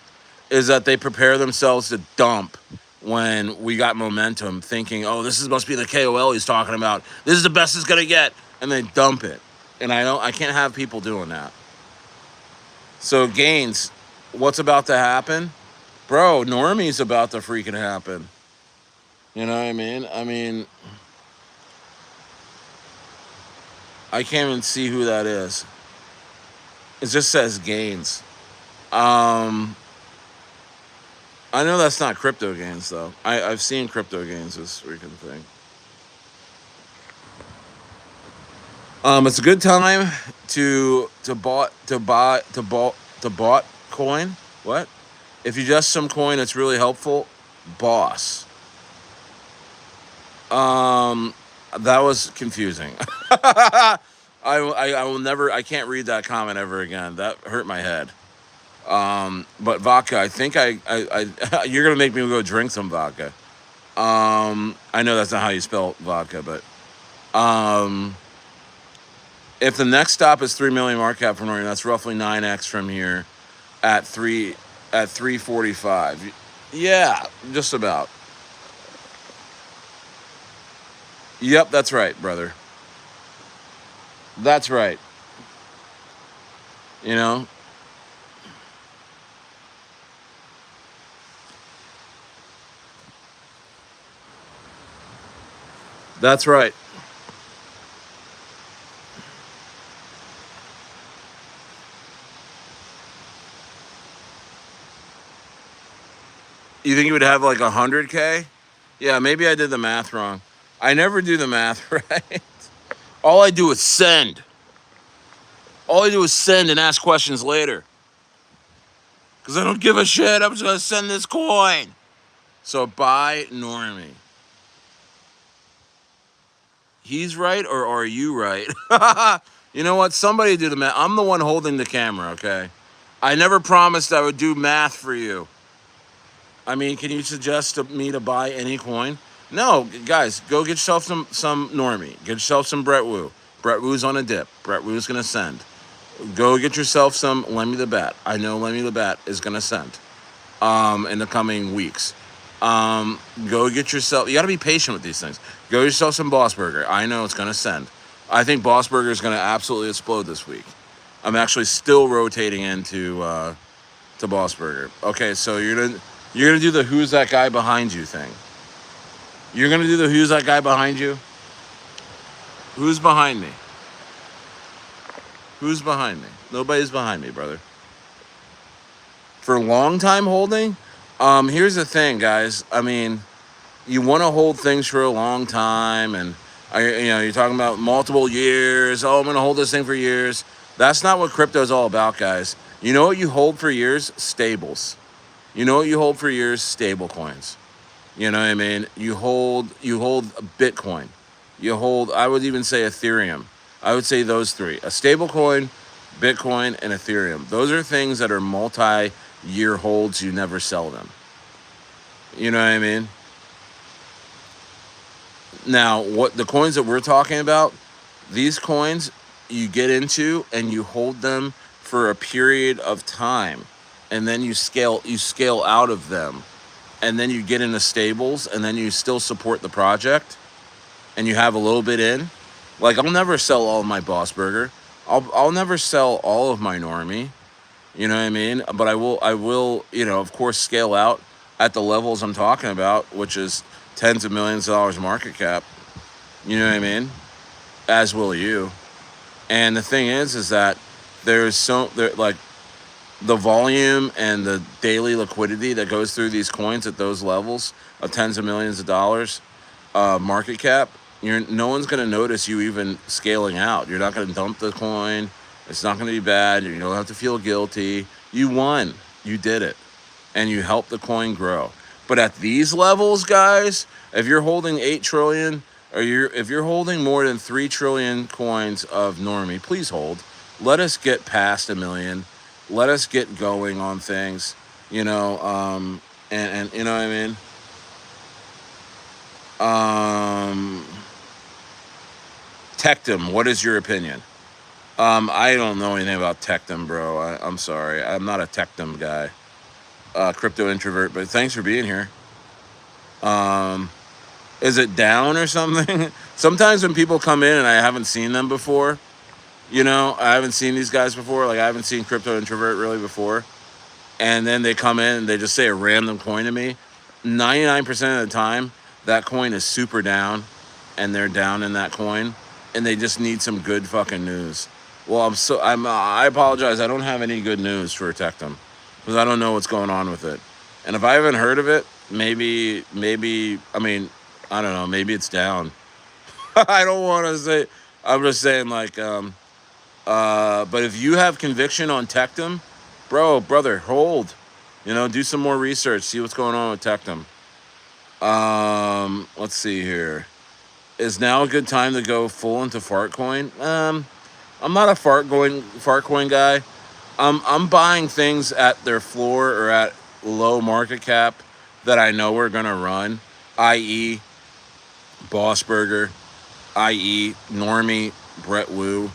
is that they prepare themselves to dump when we got momentum, thinking, oh, must be the KOL he's talking about. This is the best it's gonna get, and they dump it. And I can't have people doing that. So gains, What's about to happen? Bro, Normie's about to freaking happen. You know what I mean? I can't even see who that is. It just says gains. Um, I know that's not crypto gains though. I've seen crypto gains this freaking thing. It's a good time to bought coin. What? If you just some coin that's really helpful, boss. Um, that was confusing. I will never. I can't read that comment ever again. That hurt my head. But vodka. I think you're gonna make me go drink some vodka. I know that's not how you spell vodka, but um, if the next stop is 3 million market cap from Northern, that's roughly 9x from here at 345. Yeah, just about. Yep, that's right, brother. That's right. You know, that's right. You think you would have like 100K? Yeah, maybe I did the math wrong. I never do the math right. All I do is send. All I do is send and ask questions later. Because I don't give a shit. I'm just going to send this coin. So buy Normie. He's right or are you right? You know what? Somebody do the math. I'm the one holding the camera, okay? I never promised I would do math for you. I mean, can you suggest to me to buy any coin? No, guys, go get yourself some Normie. Get yourself some Brettwu. Brettwu's on a dip. Brettwu's gonna send. Go get yourself some Lemmy the Bat. I know Lemmy the Bat is gonna send in the coming weeks. Go get yourself. You got to be patient with these things. Go get yourself some Boss Burger. I know it's gonna send. I think Boss Burger is gonna absolutely explode this week. I'm actually still rotating into to Boss Burger. Okay, so you're gonna do the who's that guy behind you thing. You're gonna do the who's that guy behind you? Who's behind me? Who's behind me? Nobody's behind me, brother. For long time holding, here's the thing, guys. I mean, you want to hold things for a long time, and you're talking about multiple years. Oh, I'm gonna hold this thing for years. That's not what crypto is all about, guys. You know what you hold for years? Stables. You know what you hold for years? Stable coins. You know what I mean? You hold Bitcoin. You hold, I would even say Ethereum. I would say those three. A stable coin, Bitcoin, and Ethereum. Those are things that are multi-year holds. You never sell them. You know what I mean? Now, what the coins that we're talking about, these coins you get into and you hold them for a period of time, and then you scale out of them, and then you get into stables, and then you still support the project, and you have a little bit in. Like, I'll never sell all of my Boss Burger. I'll never sell all of my Normie. You know what I mean? But I will, of course, scale out at the levels I'm talking about, which is tens of millions of dollars market cap. You know what I mean? As will you. And the thing is that like the volume and the daily liquidity that goes through these coins at those levels of tens of millions of dollars market cap, no one's going to notice you even scaling out. You're not going to dump the coin. It's not going to be bad. You don't have to feel guilty. You won. You did it. And you helped the coin grow. But at these levels, guys, if you're holding 8 trillion or if you're holding more than 3 trillion coins of Normie, please hold. Let us get past a million. Let us get going on things, and you know what I mean? Tectum, what is your opinion? I don't know anything about Tectum, bro. I'm sorry. I'm not a Tectum guy. Crypto introvert, but thanks for being here. Um, is it down or something? Sometimes when people come in and I haven't seen them before, I haven't seen these guys before. Like, I haven't seen crypto introvert really before. and then they come in and they just say a random coin to me, 99% of the time, that coin is super down, and they're down in that coin, and they just need some good fucking news. Well, I apologize. I don't have any good news for Tectum because I don't know what's going on with it. And if I haven't heard of it, maybe, I mean, I don't know. Maybe it's down. I don't want to say. I'm just saying, like, but if you have conviction on Tectum, brother, hold. You know, do some more research. See what's going on with Tectum. Let's see here. Is now a good time to go full into Fartcoin? I'm not a Fartcoin guy. I'm buying things at their floor or at low market cap that I know are gonna run, i.e. Boss Burger, i.e. Normie, Brettwu.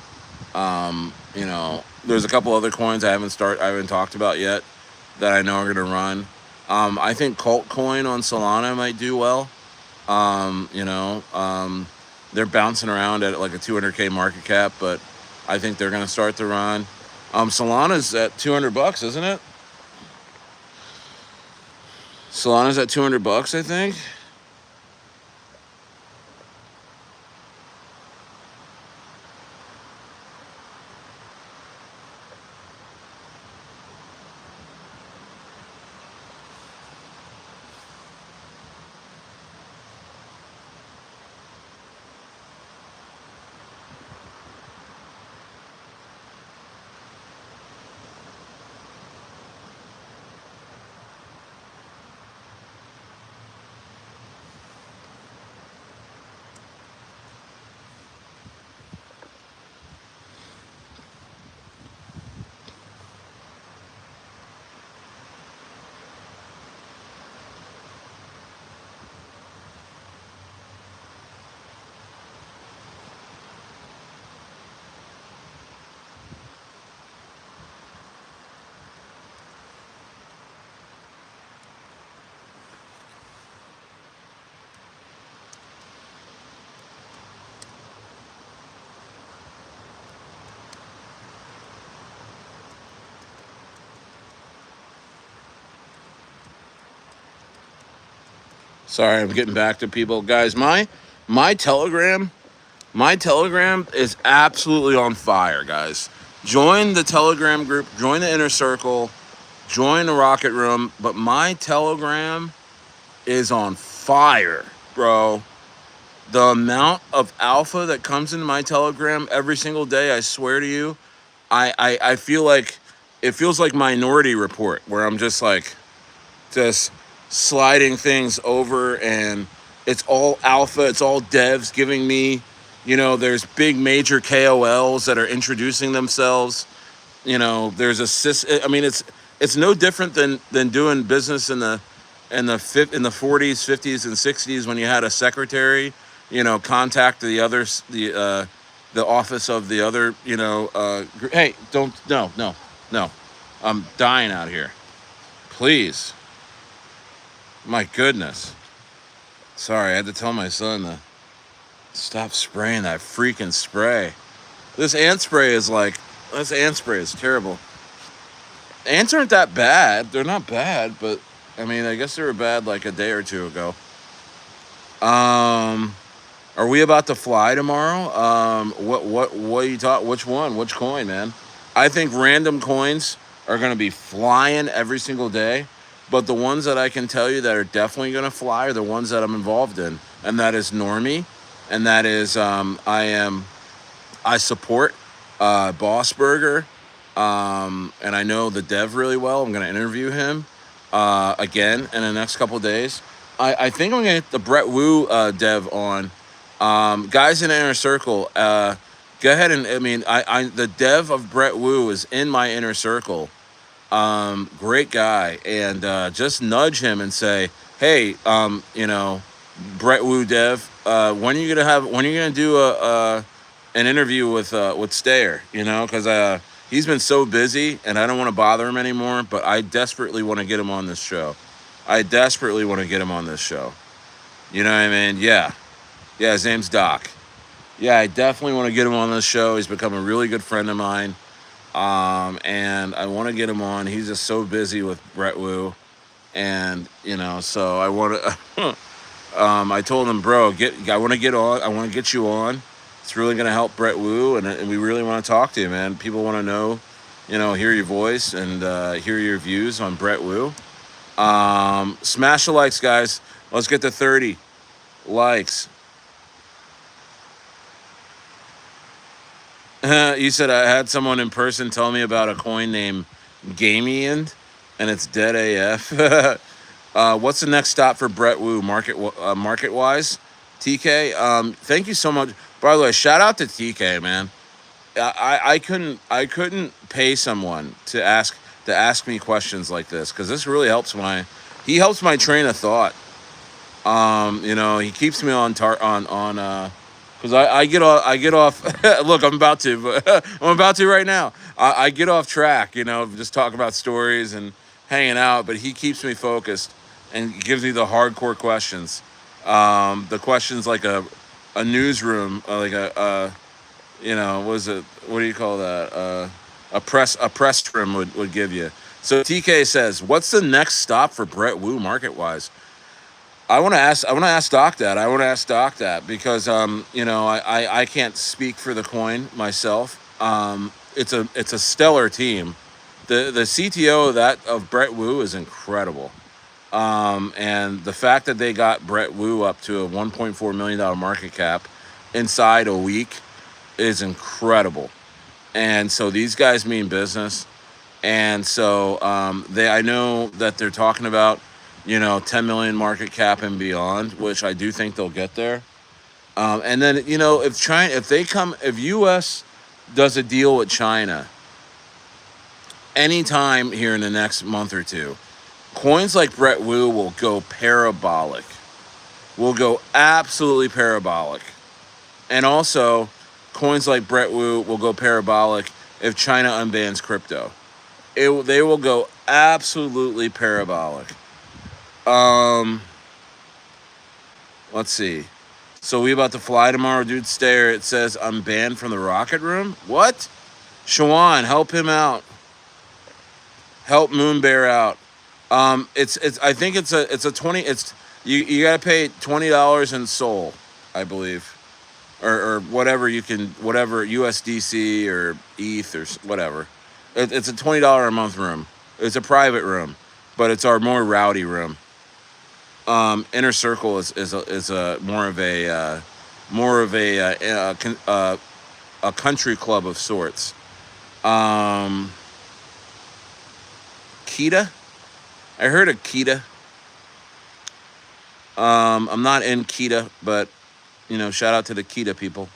You know, there's a couple other coins I haven't talked about yet that I know are gonna run. I think Altcoin on Solana might do well. You know, they're bouncing around at like a 200K market cap, but I think they're gonna start to run. Solana's at $200, isn't it? Solana's at $200, I think. Sorry, I'm getting back to people, guys. My Telegram is absolutely on fire, guys. Join the Telegram group, join the inner circle, join the rocket room. But my Telegram is on fire, bro. The amount of alpha that comes into my Telegram every single day, I swear to you, I feel like it feels like Minority Report, where I'm just like just sliding things over, and it's all alpha, it's all devs giving me, you know, there's big major KOLs that are introducing themselves. You know, there's I mean, it's no different than doing business in the 40s, 50s, and 60s when you had a secretary, you know, contact the others, the office of the other, you know, hey, don't, no, I'm dying out here, please. My goodness. Sorry, I had to tell my son to stop spraying that freaking spray. This ant spray is terrible. Ants aren't that bad. They're not bad, but I mean, I guess they were bad like a day or two ago. Are we about to fly tomorrow? What you taught? Which one? Which coin, man? I think random coins are going to be flying every single day. But the ones that I can tell you that are definitely going to fly are the ones that I'm involved in. And that is Normie. And that is, I support Boss Burger. And I know the dev really well. I'm going to interview him again in the next couple days. I think I'm going to get the Brettwu dev on. Guys in the inner circle, go ahead and, I mean, the dev of Brettwu is in my inner circle. Great guy, and just nudge him and say, hey, you know, Brettwu dev, when are you gonna do an interview with Stayer? You know, because he's been so busy, and I don't want to bother him anymore. But I desperately want to get him on this show. You know what I mean? Yeah, his name's Doc. Yeah, I definitely want to get him on this show. He's become a really good friend of mine. And I want to get him on. He's just so busy with Brettwu, and so I want to. I told him, bro, I want to get on. I want to get you on. It's really going to help Brettwu, and we really want to talk to you, man. People want to know, hear your voice and hear your views on Brettwu. Smash the likes, guys. Let's get to 30 likes. You said I had someone in person tell me about a coin named Gamian, and it's dead AF. What's the next stop for Brettwu market wise? TK, thank you so much. By the way, shout out to TK, man. I couldn't pay someone to ask me questions like this, because this really helps he helps my train of thought. He keeps me on because I get off. Look, I'm about to, but I'm about to right now. I get off track, just talk about stories and hanging out, but he keeps me focused and gives me the hardcore questions. The questions like a newsroom, like what do you call that? A press room would give you. So TK says, what's the next stop for Brettwu market wise? I want to ask Doc that. Because I can't speak for the coin myself. It's a stellar team. The CTO of Brettwu is incredible. And the fact that they got Brettwu up to a $1.4 million market cap inside a week is incredible. And so these guys mean business. And so I know that they're talking about 10 million market cap and beyond, which I do think they'll get there. And then if US does a deal with China anytime here in the next month or two, coins like Brettwu will go parabolic. Will go absolutely parabolic. And also, coins like Brettwu will go parabolic if China unbans crypto. They will go absolutely parabolic. Let's see. So we about to fly tomorrow, dude. STAYER. It says I'm banned from the rocket room. What? Shawan, help him out. Help Moonbear out. I think it's a 20. You gotta pay $20 in Sol, I believe, or whatever whatever USDC or ETH or whatever. It's a $20 a month room. It's a private room, but it's our more rowdy room. Inner Circle is a more of a country club of sorts. Kita, I heard of Kita. I'm not in Kita, but shout out to the Kita people.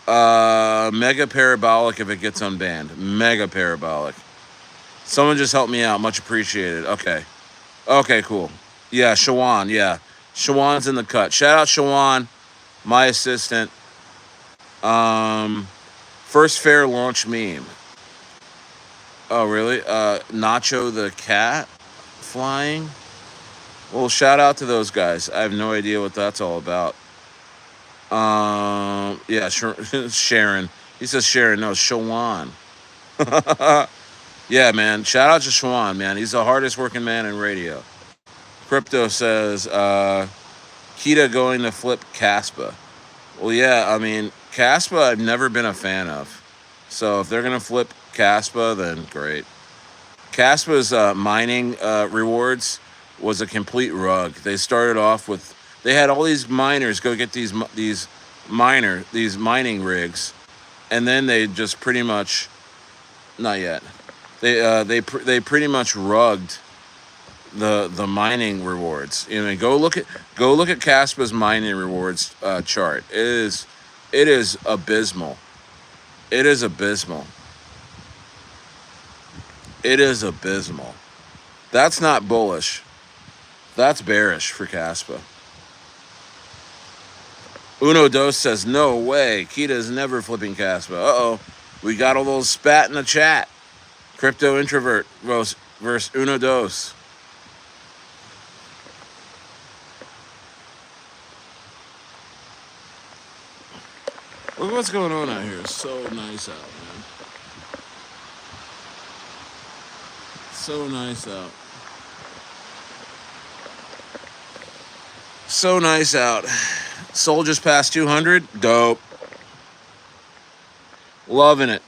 Mega parabolic if it gets unbanned. Mega parabolic. Someone just helped me out. Much appreciated. Okay, cool. Yeah, Shawan. Yeah, Shawan's in the cut. Shout out Shawan, my assistant. First fair launch meme. Oh, really? Nacho the cat flying? Well, shout out to those guys. I have no idea what that's all about. Yeah, Sharon. He says Sharon. No, Shawan. Yeah, man. Shout out to Shawan, man. He's the hardest working man in radio. Crypto says, Kita going to flip Caspa. Well, yeah, I mean, Caspa I've never been a fan of. So if they're going to flip Caspa, then great. Caspa's mining rewards was a complete rug. They started off with, they had all these miners go get these mining rigs, and then they just pretty much, not yet. They pretty much rugged the mining rewards. Go look at Caspa's mining rewards chart. It is abysmal. It is abysmal. That's not bullish. That's bearish for Caspa. Uno Dos says, no way. Kita's never flipping Caspa. Uh-oh. We got all those spat in the chat. Crypto introvert versus Uno Dos. Look what's going on out here. It's so nice out, man. So nice out. So nice out. Soul just passed 200. Dope. Loving it.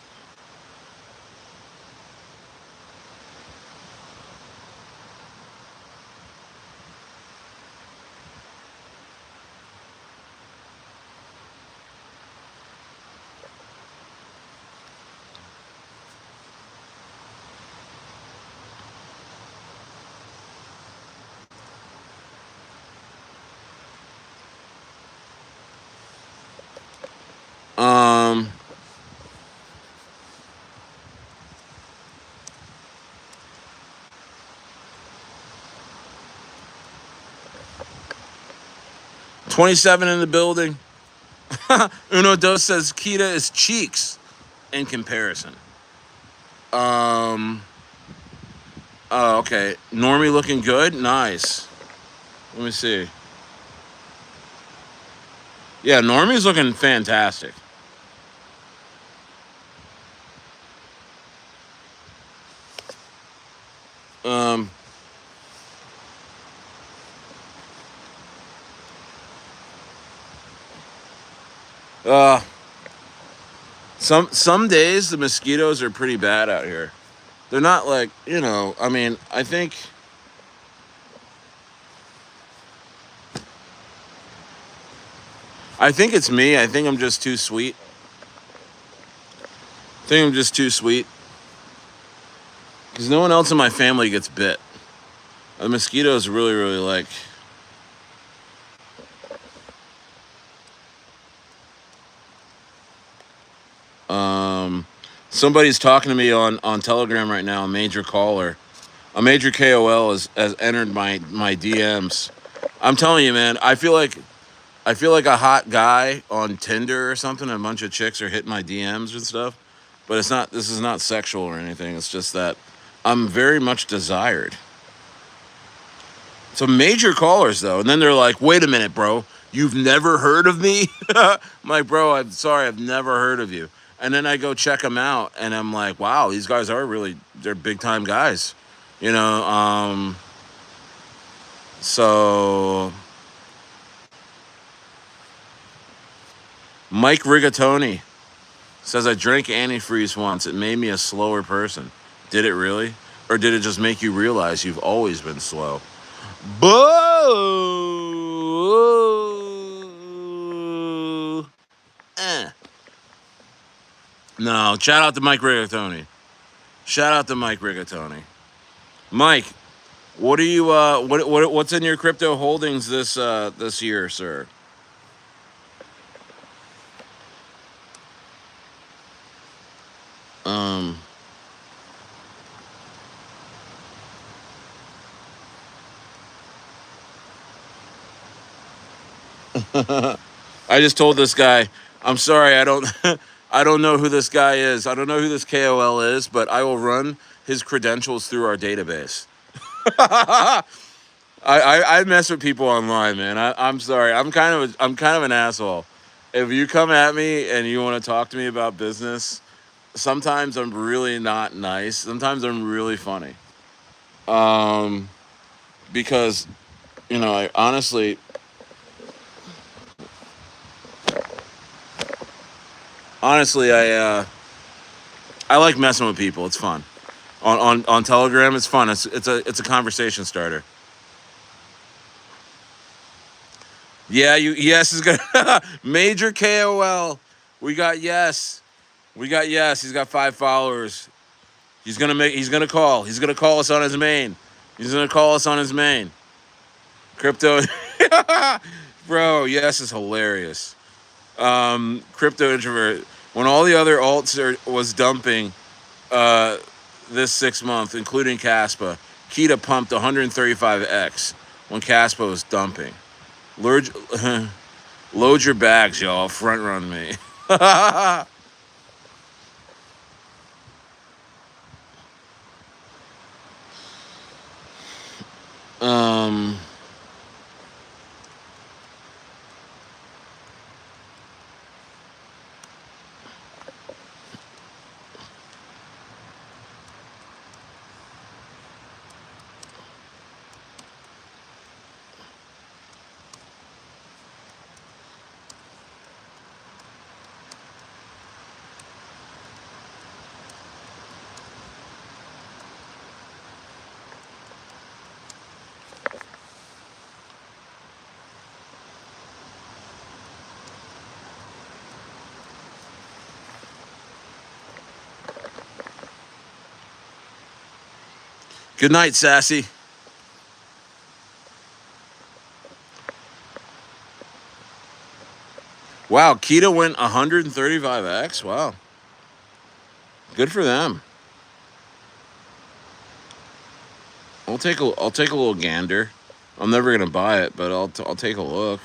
Um, 27 in the building. Uno Dos says Kita is cheeks in comparison. Um, oh, okay. Normie looking good? Nice. Let me see. Yeah, Normie's looking fantastic. Um, uh, some days the mosquitoes are pretty bad out here. They're not like, I mean, I think it's me. I think I'm just too sweet. I think I'm just too sweet. Because no one else in my family gets bit. The mosquitoes really, really like. Somebody's talking to me on Telegram right now, a major caller. A major KOL has entered my DMs. I'm telling you, man, I feel like a hot guy on Tinder or something. A bunch of chicks are hitting my DMs and stuff. But it's not. This is not sexual or anything. It's just that I'm very much desired. So major callers though, and then they're like, "Wait a minute, bro, you've never heard of me?" I'm like, "Bro, I'm sorry, I've never heard of you." And then I go check them out, and I'm like, "Wow, these guys are they're big time guys," you know. So Mike Rigatoni says I drank antifreeze once. It made me a slower person. Did it really, or did it just make you realize you've always been slow? Boo! Eh. No, shout out to Mike Rigatoni. Shout out to Mike Rigatoni. Mike, what are you? What's in your crypto holdings this year, sir? Um, I just told this guy, I'm sorry, I don't, I don't know who this guy is. I don't know who this KOL is, but I will run his credentials through our database. I mess with people online, man. I'm sorry. I'm kind of an asshole. If you come at me and you want to talk to me about business, sometimes I'm really not nice. Sometimes I'm really funny. Um, because I honestly, I like messing with people. It's fun. On Telegram, it's fun. It's a conversation starter. Yeah, yes is gonna major KOL. We got yes. We got yes. He's got 5 followers. He's gonna call. He's gonna call us on his main. He's gonna call us on his main. Crypto Bro, yes is hilarious. Crypto introvert. When all the other alts was dumping uh this 6 month, including Caspa, Kita pumped 135x when Caspa was dumping. Load, load your bags, y'all. Front run me. um, Good night, Sassy. Wow, Keto went 135x. Wow, good for them. I'll take a little gander. I'm never gonna buy it, but I'll take a look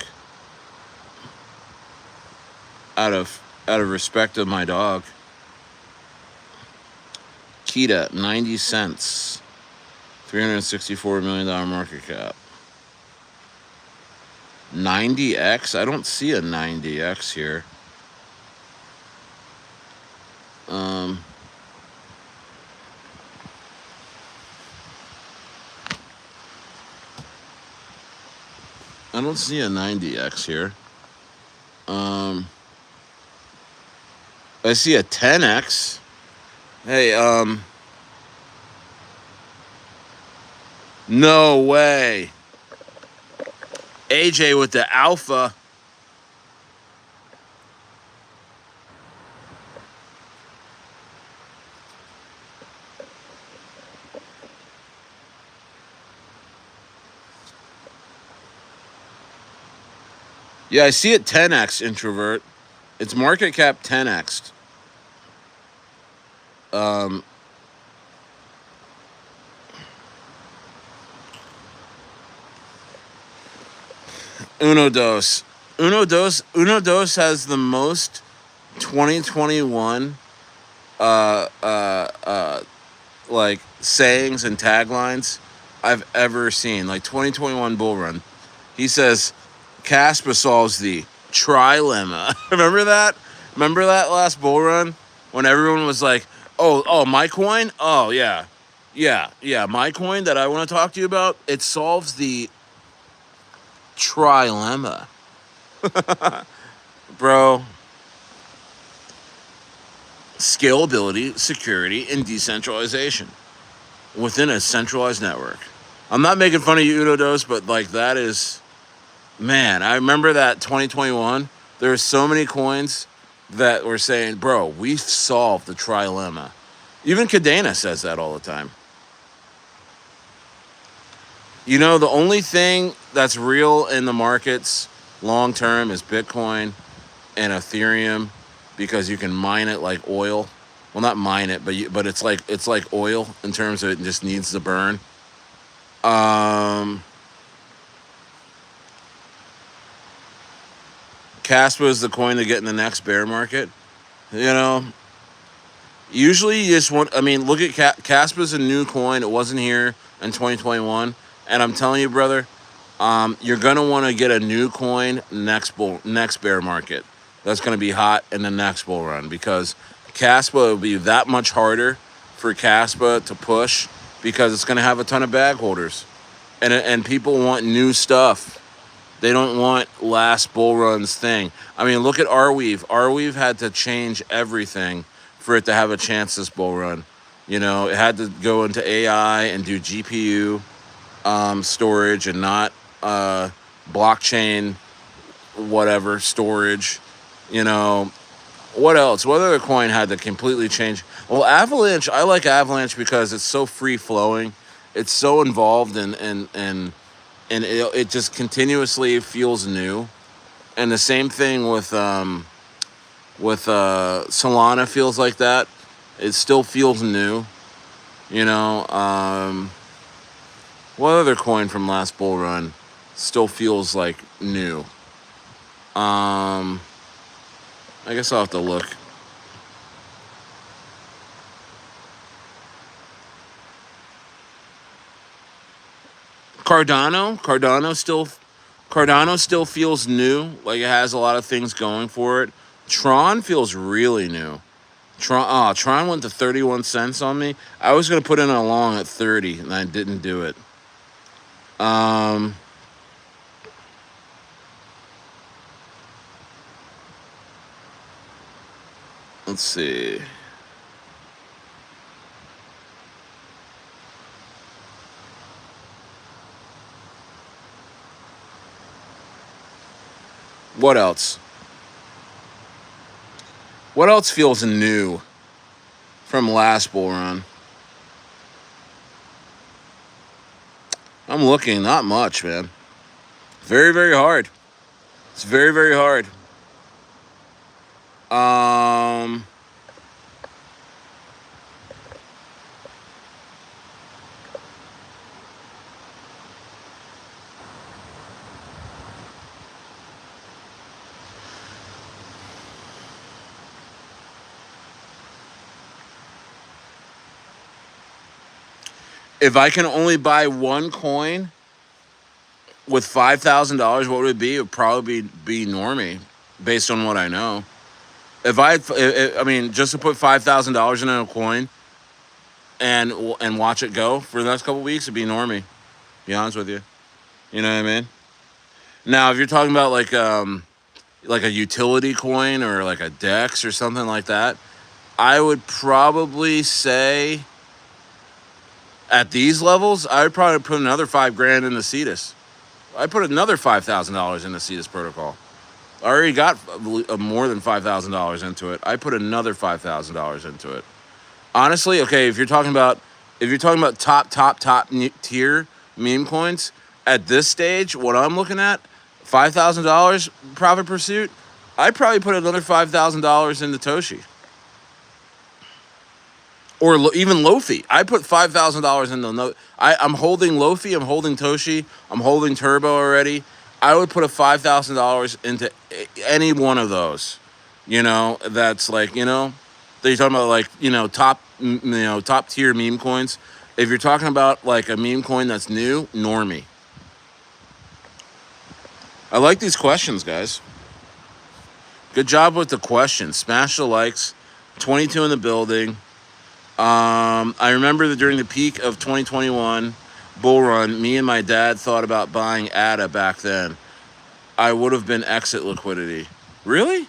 out of respect of my dog. Kita, 90 cents, $364 million market cap. 90x? I don't see a 90x here. I don't see a 90x here. I see a 10x. Hey, no way. AJ with the alpha. Yeah, I see it 10x, introvert. It's market cap 10x. Uno Dos. Uno Dos has the most 2021 like sayings and taglines I've ever seen. Like 2021 bull run. He says Caspa solves the trilemma. Remember that? Remember that last bull run when everyone was like, "Oh, my coin? Oh, yeah. Yeah, my coin that I want to talk to you about, it solves the trilemma." Bro, scalability, security, and decentralization within a centralized network. I'm not making fun of you, Unodos, but like that is, man, I remember that 2021. There were so many coins that were saying, bro, we've solved the trilemma. Even Cadena says that all the time. You know, the only thing that's real in the markets long term is Bitcoin and Ethereum, because you can mine it like oil. Well, not mine it, but it's like oil in terms of it just needs to burn. Caspa is the coin to get in the next bear market. You know, usually you just want. I mean, look at Caspa's a new coin. It wasn't here in 2021, and I'm telling you, brother, you're gonna want to get a new coin next bear market. That's gonna be hot in the next bull run, because Caspa will be that much harder for Caspa to push, because it's gonna have a ton of bag holders, and people want new stuff. They don't want last bull run's thing. I mean, look at Arweave. Arweave had to change everything for it to have a chance this bull run. You know, it had to go into AI and do GPU storage and not blockchain, whatever, storage. You know, what else? What other coin had to completely change? Well, Avalanche, I like Avalanche because it's so free-flowing. It's so involved and it just continuously feels new. And the same thing with Solana feels like that. It still feels new. You know, what other coin from last bull run still feels like new? I guess I'll have to look. Cardano still feels new. Like it has a lot of things going for it. Tron feels really new. Tron went to 31 cents on me. I was gonna put in a long at 30, and I didn't do it. Let's see. What else? What else feels new from last bull run? I'm looking, not much, man. Very, very hard. It's very, very hard. Um, if I can only buy one coin with $5,000, what would it be? It would probably be Normie, based on what I know. If I mean, just to put $5,000 in a coin and watch it go for the next couple weeks, it'd be Normie. Be honest with you, you know what I mean? Now, if you're talking about like a utility coin or like a Dex or something like that, I would probably say at these levels, I would probably put another $5,000 in the Cetus. I put another $5,000 in the Cetus protocol. I already got more than $5,000 into it. I put another $5,000 into it. Honestly, okay, if you're talking about top tier meme coins at this stage, what I'm looking at, $5,000 profit pursuit, I'd probably put another $5,000 into Toshi. Or even Lofi. I put $5,000 in the. I'm holding Lofi. I'm holding Toshi. I'm holding Turbo already. I would put a $5,000 into any one of those. You know, that's like, you know, that you're talking about, like, you know, top tier meme coins. If you're talking about like a meme coin that's new, Normie. I like these questions, guys. Good job with the questions. Smash the likes. 22 in the building. I remember that during the peak of 2021 bull run, me and my dad thought about buying ADA back then. I would have been exit liquidity. Really?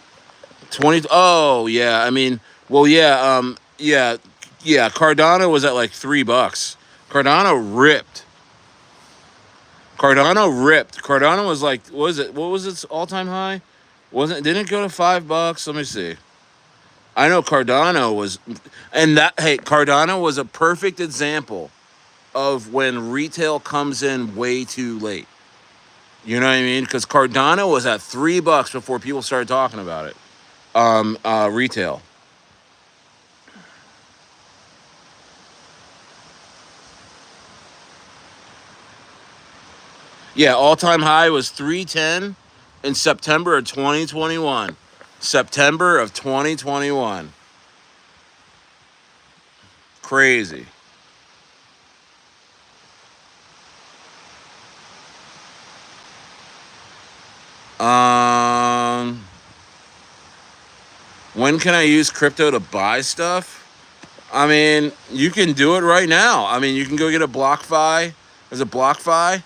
20? Oh yeah. I mean, well, yeah. Yeah. Cardano was at like $3. Cardano ripped. Cardano was like, what was it? What was its all-time high? Didn't it go to $5? Let me see. I know Cardano was, and Cardano was a perfect example of when retail comes in way too late. You know what I mean? Because Cardano was at $3 before people started talking about it. Retail. Yeah, all-time high was 310 in September of 2021. September of 2021. Crazy. Um, when can I use crypto to buy stuff? I mean, you can do it right now. I mean, you can go get a BlockFi. There's a BlockFi,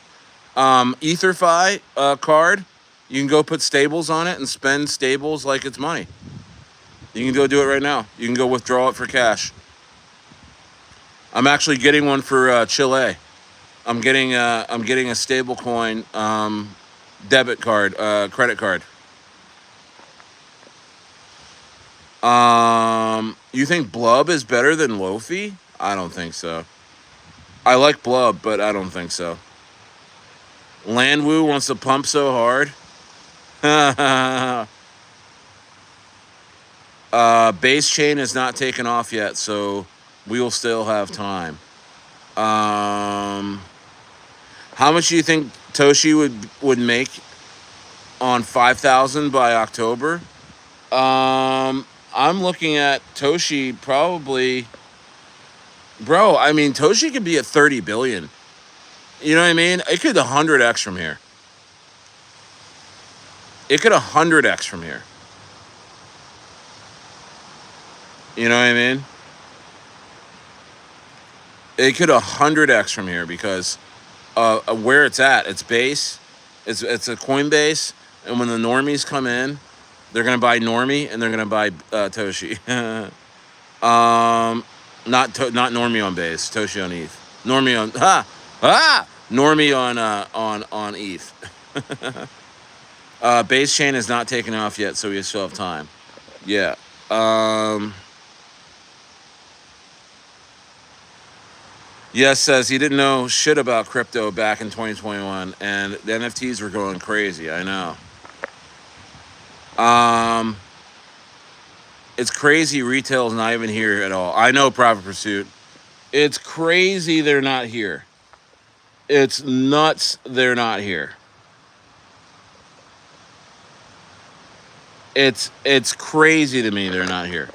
EtherFi card. You can go put stables on it and spend stables like it's money. You can go do it right now. You can go withdraw it for cash. I'm actually getting one for Chile. I'm getting a stable coin debit card, credit card. You think Blub is better than Lofi? I don't think so. I like Blub, but I don't think so. Landwoo wants to pump so hard. Base chain is not taken off yet, so we will still have time. How much do you think Toshi would make on 5,000 by October? I'm looking at Toshi probably, bro. I mean, Toshi could be at 30 billion. You know what I mean? It could 100x from here. It could 100x from here. You know what I mean? It could 100x from here because where it's at, it's base, it's a Coinbase, and when the normies come in, they're gonna buy Normie and they're gonna buy Toshi. Not Normie on base, Toshi on ETH. Normie on Normie on ETH. Base chain is not taken off yet, so we still have time. Yeah. Yes says he didn't know shit about crypto back in 2021, and the NFTs were going crazy. I know. Um, it's crazy. Retail's not even here at all. I know, Profit Pursuit. It's crazy they're not here. It's nuts they're not here. It's crazy to me they're not here.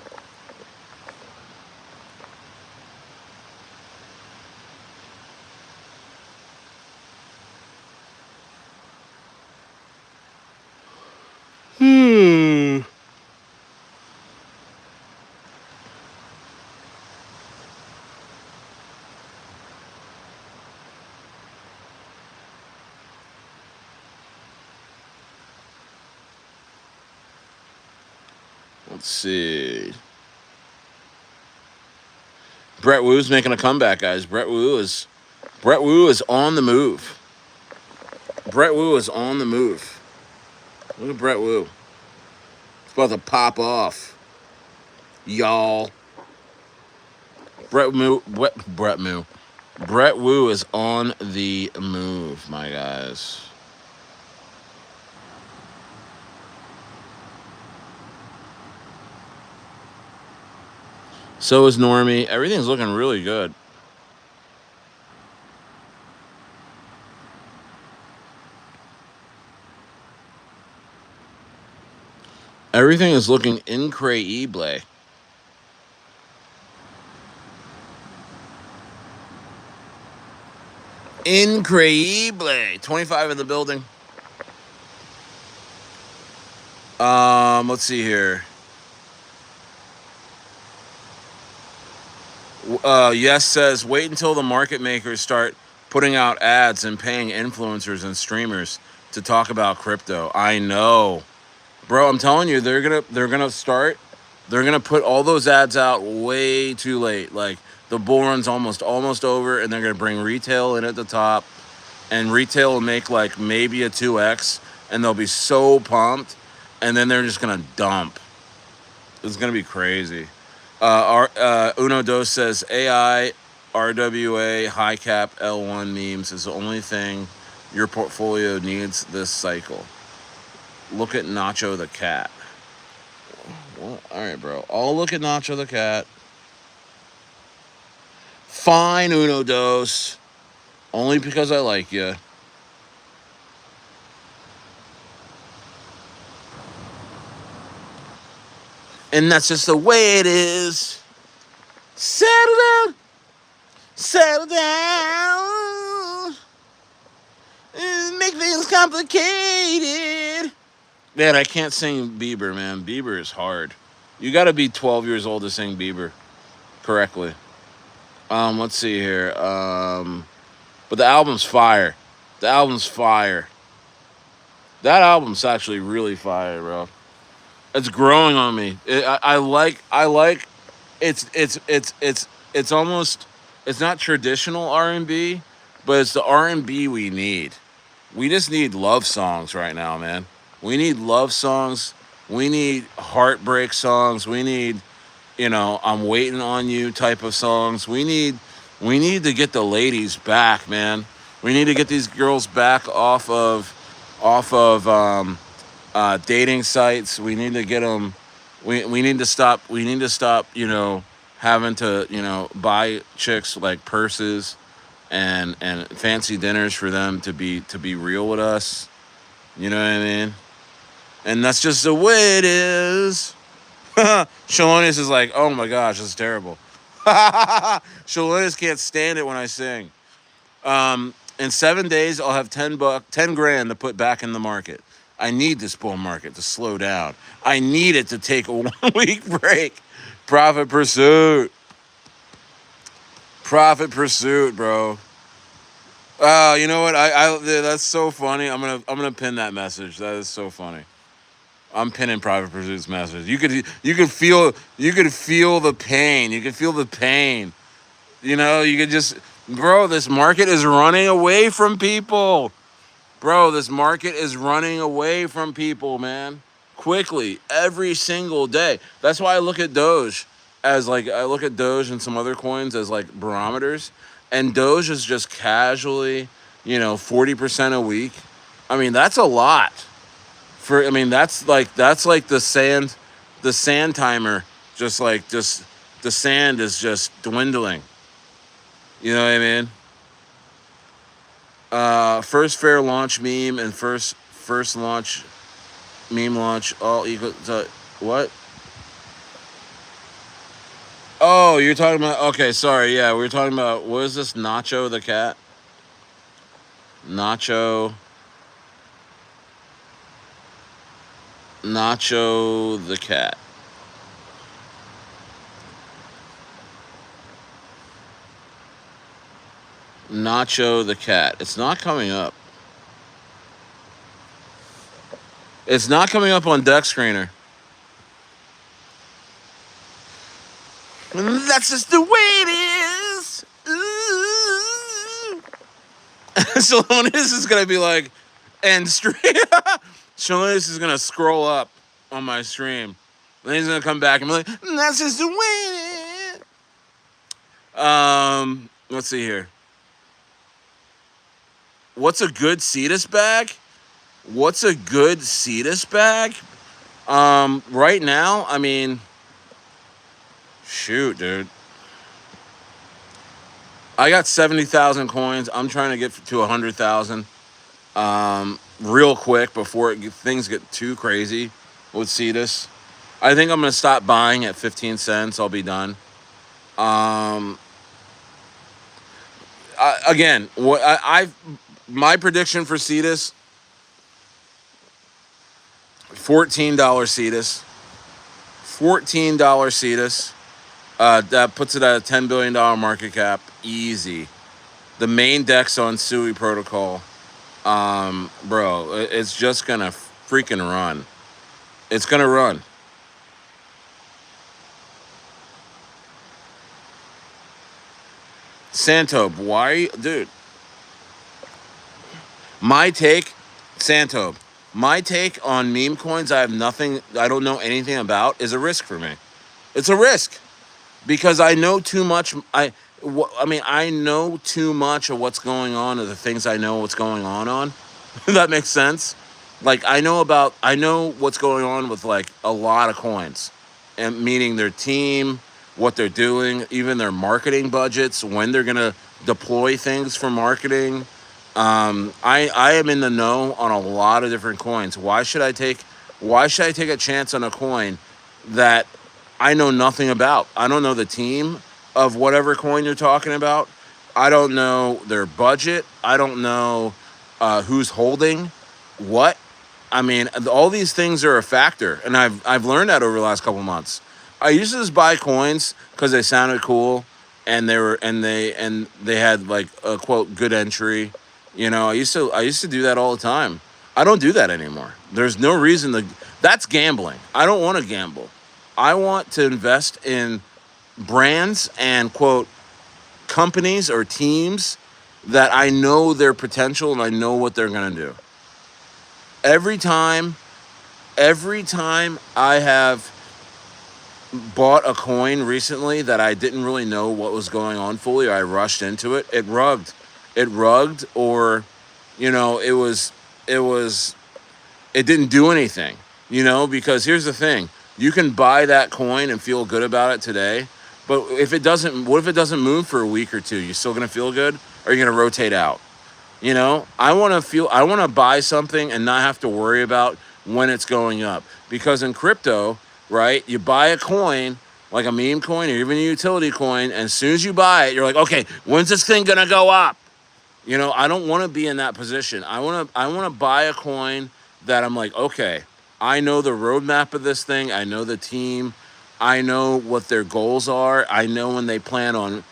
Hmm. Let's see. Brettwu's making a comeback, guys. Brettwu is on the move. Brettwu is on the move. Look at Brettwu. It's about to pop off, y'all. Brettwu is on the move, my guys. So is Normie. Everything's looking really good. Everything is looking incredible. Incredible. 25 in the building. Let's see here. Yes says wait until the market makers start putting out ads and paying influencers and streamers to talk about crypto. I know, bro. I'm telling you, They're gonna put all those ads out way too late. Like the bull run's almost over, and they're gonna bring retail in at the top, and retail will make like maybe a 2x, and they'll be so pumped, and then they're just gonna dump. It's gonna be crazy. Uno Dos says AI, RWA, high cap, L1 memes is the only thing your portfolio needs this cycle. Look at Nacho the cat. What? All right, bro. I'll look at Nacho the cat. Fine, Uno Dos. Only because I like you. And that's just the way it is. Settle down. Settle down. Make things complicated. Man, I can't sing Bieber, man. Bieber is hard. You got to be 12 years old to sing Bieber correctly. Let's see here. But the album's fire. The album's fire. That album's actually really fire, bro. It's growing on me. I like. It's almost. It's not traditional R&B, but it's the R&B we need. We just need love songs right now, man. We need love songs. We need heartbreak songs. We need, I'm waiting on you type of songs. We need to get the ladies back, man. We need to get these girls back off of dating sites. We need to get them. We need to stop. We need to stop. Having to buy chicks like purses and fancy dinners for them to be real with us. You know what I mean? And that's just the way it is. Shalonius is like, oh my gosh, this is terrible. Shalonius can't stand it when I sing. In 7 days, I'll have 10 grand to put back in the market. I need this bull market to slow down. I need it to take a 1 week break. Profit pursuit. Profit pursuit, bro. You know what? That's so funny. I'm gonna pin that message. That is so funny. I'm pinning Private Pursuit's message. You could feel the pain. You could feel the pain. You could just, bro. This market is running away from people. Bro, this market is running away from people, man. Quickly, every single day. That's why I look at Doge and some other coins as like barometers. and Doge is just casually, 40% a week. I mean, that's a lot. I mean, that's like the sand timer. Just the sand is just dwindling. You know what I mean? First fair launch meme and first launch meme launch all equal to what? Oh, you're talking about, okay, sorry, yeah, we were talking about, what is this, Nacho the cat? Nacho Nacho the cat. Nacho the cat. It's not coming up. It's not coming up on Deck Screener. That's just the way it is. Ooh. Shalonius is gonna be like, and stream. Shalonius is gonna scroll up on my stream. Then he's gonna come back and be like, that's just the way it is. Let's see here. What's a good Cetus bag? What's a good Cetus bag? Right now, I mean, shoot, dude. I got 70,000 coins. I'm trying to get to 100,000 real quick before things get too crazy with Cetus. I think I'm going to stop buying at 15 cents. I'll be done. Again, my prediction for Cetus, $14 Cetus. $14 Cetus. That puts it at a $10 billion market cap. Easy. The main deck's on Sui Protocol. Bro, it's just going to freaking run. It's going to run. Santob, why? Dude. My take, Santob. My take on meme coins I don't know anything about, is a risk for me. It's a risk. Because I know too much. I know too much of what's going on, of the things I know what's going on. That makes sense. Like, I know what's going on with, like, a lot of coins. And meaning their team, what they're doing, even their marketing budgets, when they're going to deploy things for marketing. I am in the know on a lot of different coins. Why should I take a chance on a coin that I know nothing about? I don't know the team of whatever coin you're talking about. I don't know their budget. I don't know who's holding what. I mean, all these things are a factor, and I've learned that over the last couple months. I used to just buy coins because they sounded cool, and they had, like, a quote good entry. I used to do that all the time. I don't do that anymore. There's no reason to. That's gambling. I don't want to gamble. I want to invest in brands and, quote, companies or teams that I know their potential and I know what they're going to do. Every time I have bought a coin recently that I didn't really know what was going on fully, or I rushed into it, it rugged. Or, it didn't do anything, because here's the thing. You can buy that coin and feel good about it today, but what if it doesn't move for a week or two? You still gonna feel good, or are you gonna rotate out? I want to buy something and not have to worry about when it's going up, because in crypto, right, you buy a coin, like a meme coin or even a utility coin, and as soon as you buy it, you're like, okay, when's this thing gonna go up? I don't want to be in that position. I want to buy a coin that I'm like, okay, I know the roadmap of this thing. I know the team. I know what their goals are. I know when they plan on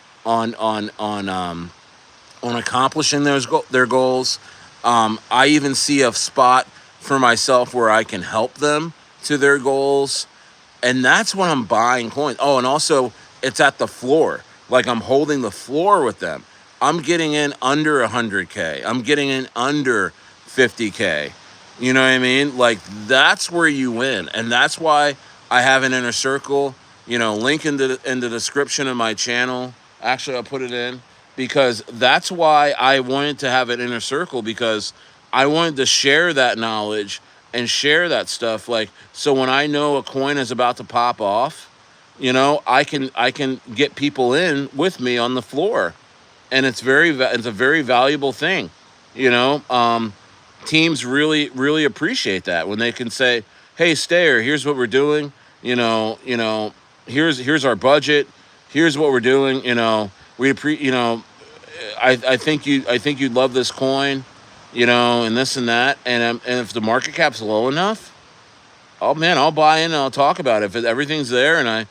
accomplishing their goals. I even see a spot for myself where I can help them to their goals, and that's when I'm buying coins. Oh, and also it's at the floor. Like, I'm holding the floor with them. I'm getting in under 100K. I'm getting in under 50K. You know what I mean? Like, that's where you win. And that's why I have an inner circle. Link in the description of my channel. Actually, I'll put it in. because that's why I wanted to have an inner circle, because I wanted to share that knowledge and share that stuff. Like, so when I know a coin is about to pop off, I can get people in with me on the floor, and it's a very valuable thing. You know, teams really appreciate that when they can say, "Hey, Stayer, here's what we're doing. Here's our budget. Here's what we're doing. I think you'd love this coin, and this and that. And if the market cap's low enough, oh man, I'll buy in and I'll talk about it. If everything's there, and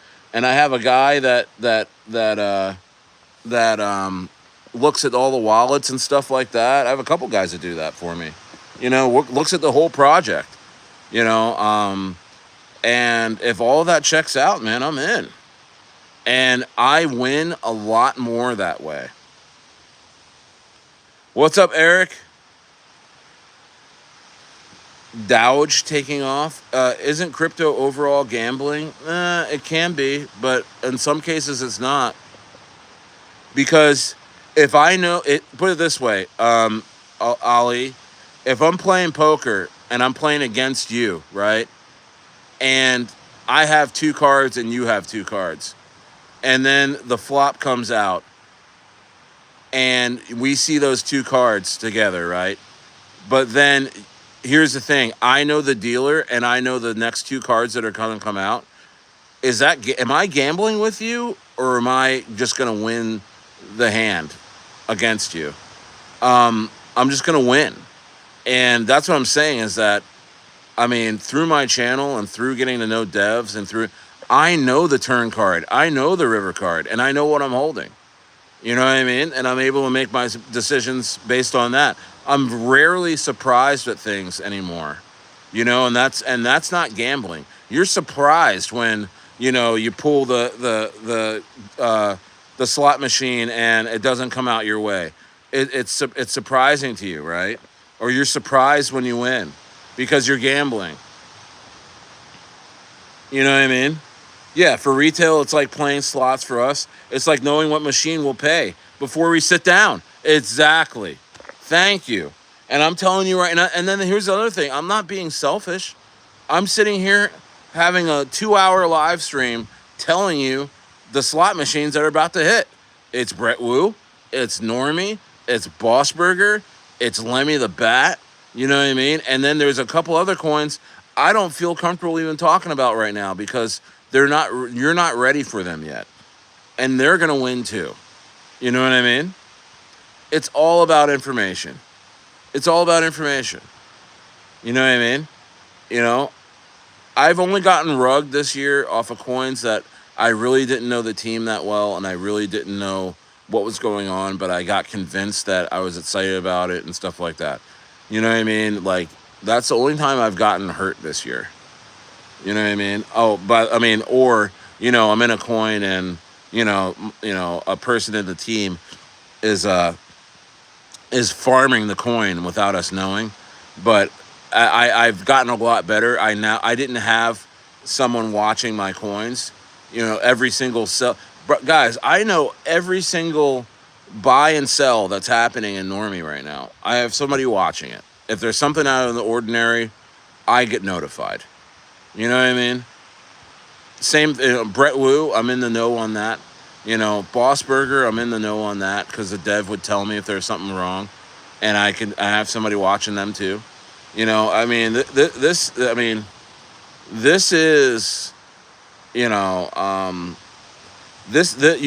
I have a guy that looks at all the wallets and stuff like that. I have a couple guys that do that for me. Looks at the whole project. You know, and if all of that checks out, man, I'm in, and I win a lot more that way. What's up, Eric? Doge taking off. Isn't crypto overall gambling? It can be, but in some cases it's not. Because if I know it, put it this way, Ali, if I'm playing poker and I'm playing against you, right? And I have two cards and you have two cards, and then the flop comes out, and we see those two cards together, right? But then here's the thing: I know the dealer, and I know the next two cards that are going to come out. Am I gambling with you, or am I just going to win the hand against you? I'm just going to win, and that's what I'm saying. Is that, I mean, through my channel and through getting to know devs I know the turn card, I know the river card, and I know what I'm holding. You know what I mean? And I'm able to make my decisions based on that. I'm rarely surprised at things anymore, and that's not gambling. You're surprised when you pull the slot machine and it doesn't come out your way. It's surprising to you, right? Or you're surprised when you win because you're gambling. You know what I mean? Yeah, for retail, it's like playing slots. For us, it's like knowing what machine will pay before we sit down. Exactly. Thank you. And I'm telling you right now, and then here's the other thing. I'm not being selfish. I'm sitting here having a 2-hour live stream telling you the slot machines that are about to hit. It's Brettwu, it's Normie, it's Boss Burger, it's Lemmy the Bat. You know what I mean? And then there's a couple other coins I don't feel comfortable even talking about right now because you're not ready for them yet. And they're going to win too. You know what I mean? It's all about information. It's all about information. You know what I mean? I've only gotten rugged this year off of coins that I really didn't know the team that well, and I really didn't know what was going on, but I got convinced that I was excited about it and stuff like that. You know what I mean? Like, that's the only time I've gotten hurt this year. You know what I mean? Oh, but I mean, or, I'm in a coin and, a person in the team is farming the coin without us knowing. But I've gotten a lot better. I didn't have someone watching my coins, every single sell. Guys, I know every single buy and sell that's happening in Normie right now. I have somebody watching it. If there's something out of the ordinary, I get notified. You know what I mean? Same, Brettwu, I'm in the know on that. Boss Burger, I'm in the know on that because the dev would tell me if there's something wrong, and I have somebody watching them too. I mean, this is, you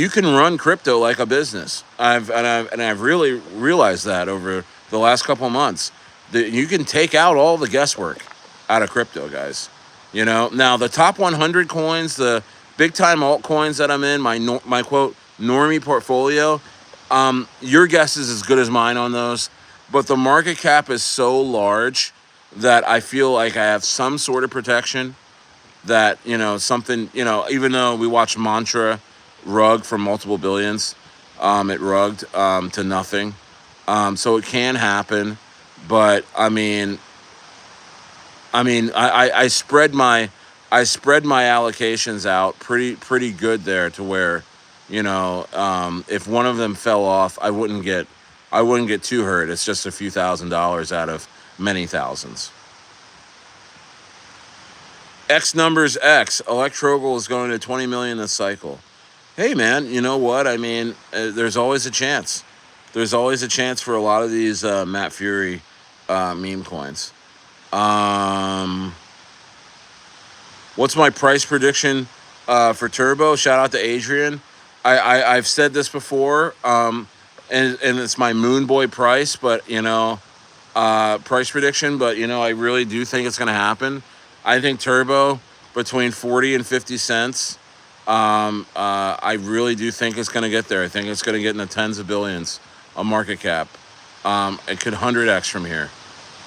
can run crypto like a business. I've really realized that over the last couple of months. That you can take out all the guesswork out of crypto, guys. Now the top 100 coins, the big time altcoins that I'm in, my quote Normie portfolio. Your guess is as good as mine on those, but the market cap is so large that I feel like I have some sort of protection. That something, even though we watched Mantra rug for multiple billions, it rugged to nothing. So it can happen. But I spread my allocations out pretty good there to where You know, if one of them fell off, I wouldn't get too hurt. It's just a few $1,000s out of many thousands. X numbers X. Electrogal is going to 20 million this cycle. Hey man, you know what? I mean, there's always a chance. There's always a chance for a lot of these Matt Fury meme coins. What's my price prediction for Turbo? Shout out to Adrian. I've said this before, and it's my Moon Boy price, but you know, price prediction. But you know, I really do think it's going to happen. I think Turbo between 40 and 50 cents. I really do think it's going to get there. I think it's going to get in the tens of billions of market cap. It could 100x from here.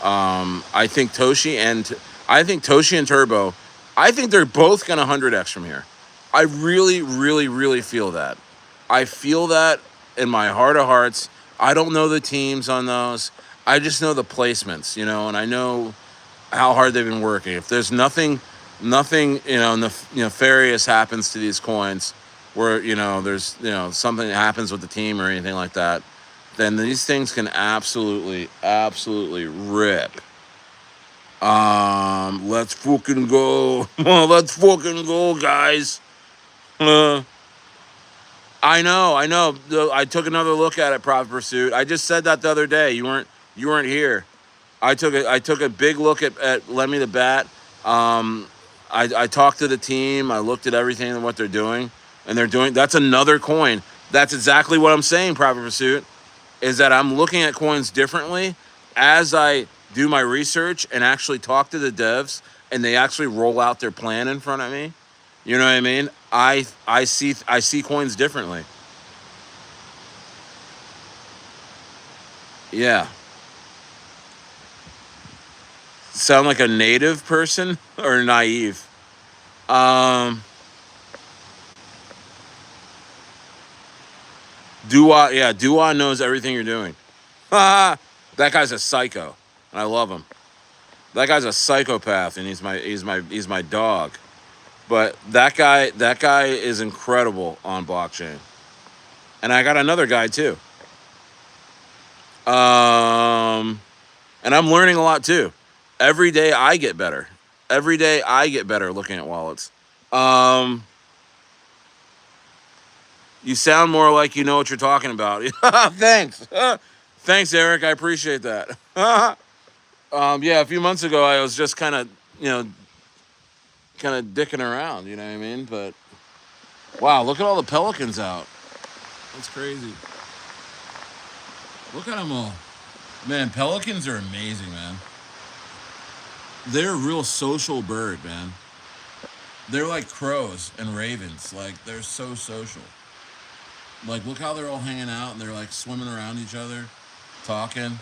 I think Toshi and Turbo, I think they're both going to 100x from here. I really, really, really feel that. I feel that in my heart of hearts. I don't know the teams on those. I just know the placements, you know, and I know how hard they've been working. If there's nothing, you know, nefarious happens to these coins, where you know there's something that happens with the team or anything like that, then these things can absolutely rip. Let's fucking go. Let's fucking go, guys. I know. I took another look at it, Profit Pursuit. I just said that the other day. You weren't here. I took a big look at Lemmy the Bat. I talked to the team. I looked at everything and what they're doing, and that's another coin. That's exactly what I'm saying, Profit Pursuit, is that I'm looking at coins differently as I do my research and actually talk to the devs, and they actually roll out their plan in front of me. You know what I mean? I see coins differently. Yeah. Sound like a native person or naive? Um, Dua knows everything you're doing. That guy's a psycho, and I love him. That guy's a psychopath, and he's my dog. But that guy is incredible on blockchain. And I got another guy too. And I'm learning a lot too. Every day I get better. Every day I get better looking at wallets. Um, you sound more like you know what you're talking about. Thanks. Thanks, Eric. I appreciate that. Yeah, a few months ago I was just kind of dicking around. You know what I mean? But wow, look at all the pelicans out. That's crazy. Look at them all. Man, pelicans are amazing, man. They're a real social bird, man. They're like crows and ravens. Like, they're so social. Like, look how they're all hanging out and they're like swimming around each other, talking.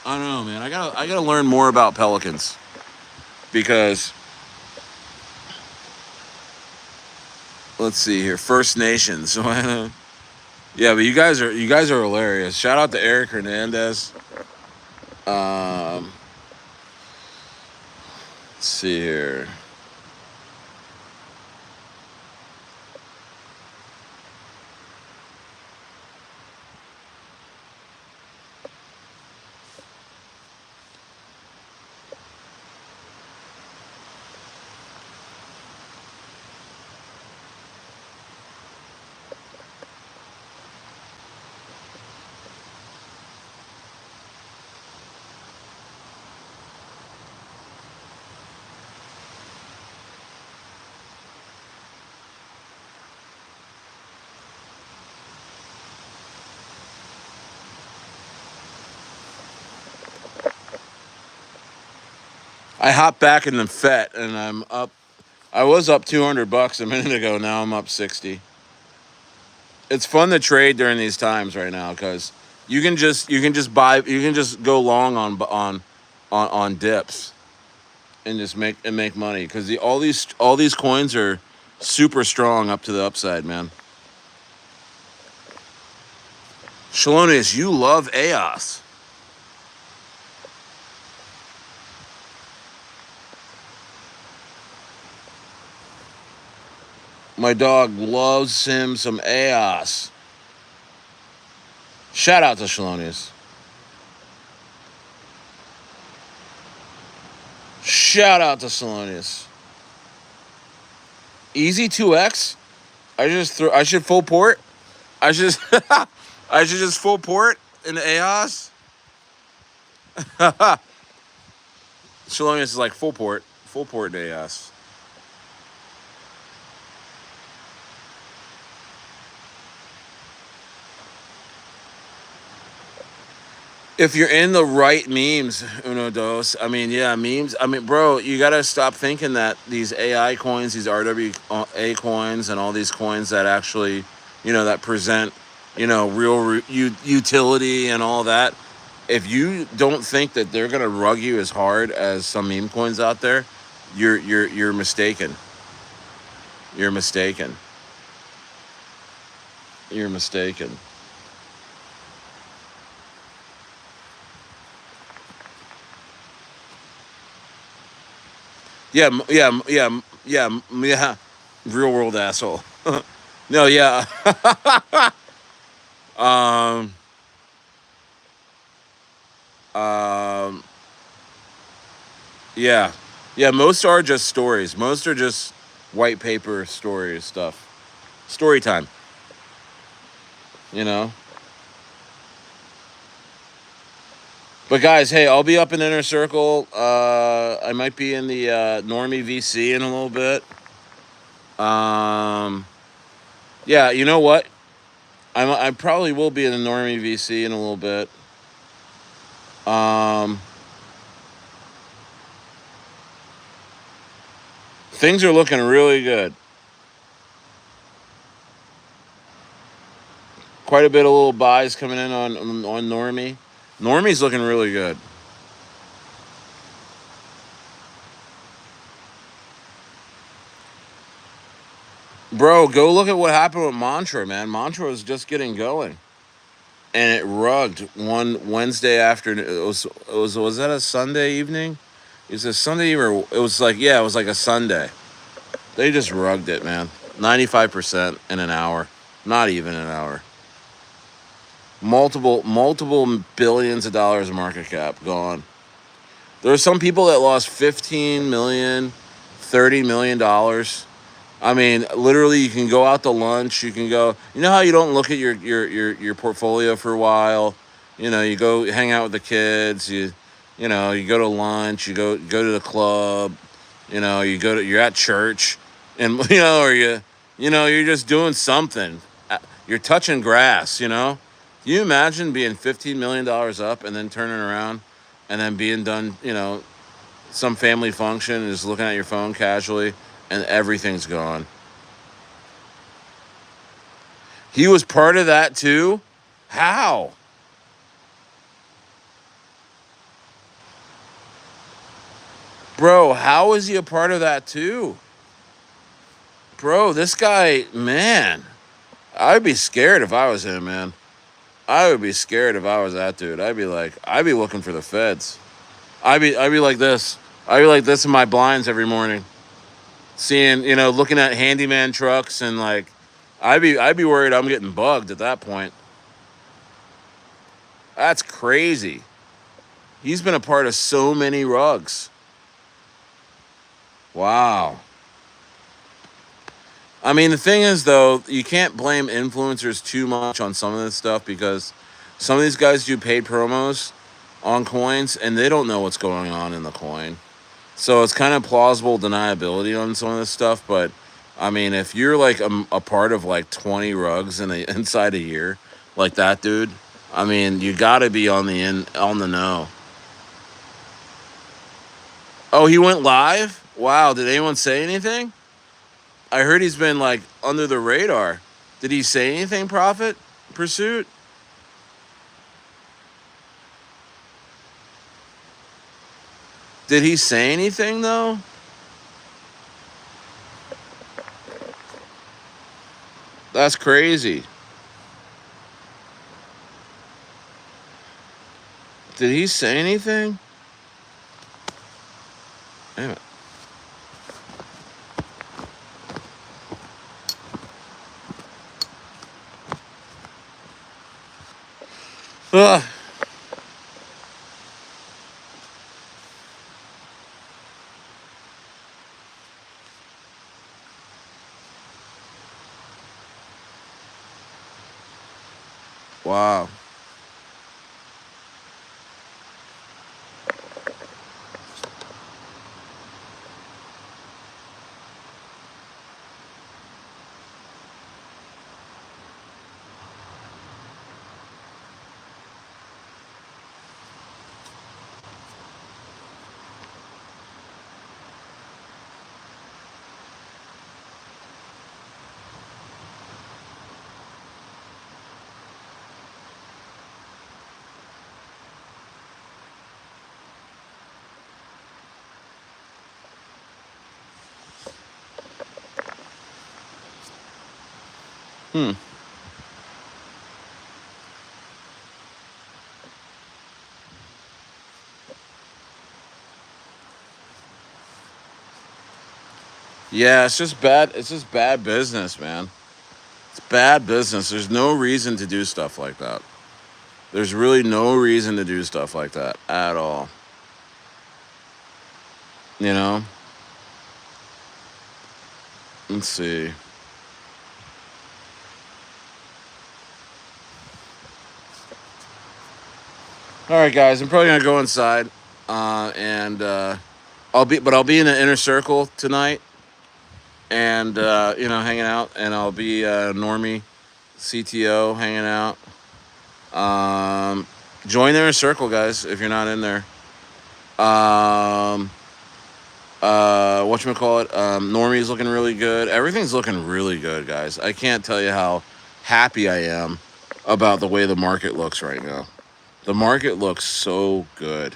I don't know, man. I gotta learn more about pelicans because let's see here, First Nations. Yeah, but you guys are hilarious. Shout out to Eric Hernandez. Um, let's see here. I hopped back in the FET and I'm up. I was up $200 a minute ago. Now I'm up 60. It's fun to trade during these times right now because you can just go long on dips and just make money because all these coins are super strong up to the upside, man. Shalonius, you love EOS. My dog loves him some AOS. Shout out to Shalonius. Shout out to Shalonius. Easy 2x. I should full port. I should I should just full port in the AOS. Shalonius is like full port in AOS. If you're in the right memes, uno dos. I mean, yeah, memes. I mean, bro, you gotta stop thinking that these AI coins, these RWA coins, and all these coins that actually, that present, real utility and all that. If you don't think that they're gonna rug you as hard as some meme coins out there, you're mistaken. You're mistaken. You're mistaken. Yeah, yeah. Real world asshole. No, yeah. um, um, yeah, yeah. Most are just stories. Most are just white paper story stuff. Story time. You know. But guys, hey, I'll be up in Inner Circle. I might be in the Normie VC in a little bit. Yeah, you know what? I probably will be in the Normie VC in a little bit. Things are looking really good. Quite a bit of little buys coming in on Normie. Normie's looking really good. Bro, go look at what happened with Mantra, man. Mantra was just getting going, and it rugged one Wednesday afternoon. Was that a Sunday evening? It was a Sunday or it was like it was like a Sunday. They just rugged it, man. 95% in an hour, not even an hour. Multiple billions of dollars of market cap gone. There are some people that lost 15 million, $30 million. I mean, literally, you can go out to lunch. You can go. You know how you don't look at your portfolio for a while. You go hang out with the kids. You go to lunch. You go to the club. You're at church, and or you're just doing something. You're touching grass. Can you imagine being $15 million up and then turning around, and then being done? Some family function and just looking at your phone casually, and everything's gone. He was part of that too? How? Bro, how is he a part of that too? Bro, this guy, man, I'd be scared if I was him, man. I would be scared if I was that dude. I'd be looking for the feds. I'd be like this. I'd be like this in my blinds every morning. Seeing, looking at handyman trucks and like I'd be worried I'm getting bugged at that point. That's crazy. He's been a part of so many rugs. Wow. I mean, the thing is, though, you can't blame influencers too much on some of this stuff because some of these guys do paid promos on coins and they don't know what's going on in the coin. So it's kind of plausible deniability on some of this stuff. But, I mean, if you're like a part of like 20 rugs inside a year, like that dude, I mean, you got to be on the know. Oh, he went live? Wow, did anyone say anything? I heard he's been like under the radar. Did he say anything, Profit Pursuit? Did he say anything though? That's crazy. Did he say anything? Damn it. Ugh. Wow. Hmm. Yeah, it's just bad. It's just bad business, man. It's bad business. There's no reason to do stuff like that. There's really no reason to do stuff like that at all. You know? Let's see. All right, guys. I'm probably gonna go inside, and I'll be in the inner circle tonight, and hanging out, and I'll be Normie, CTO, hanging out. Join the inner circle, guys, if you're not in there. Whatchamacallit, Normie's looking really good. Everything's looking really good, guys. I can't tell you how happy I am about the way the market looks right now. The market looks so good.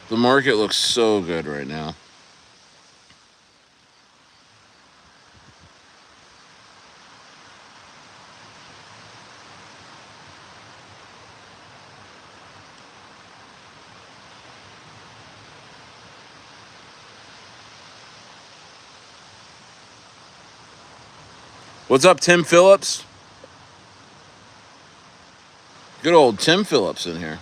The market looks so good right now. What's up, Tim Phillips? Good old Tim Phillips in here.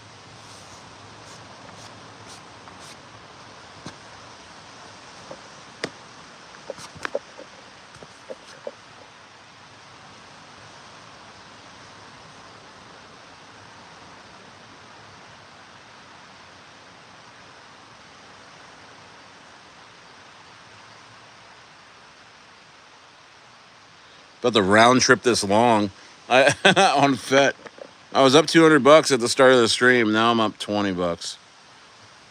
About the round trip this long. On FET. I was up $200 at the start of the stream. Now I'm up $20.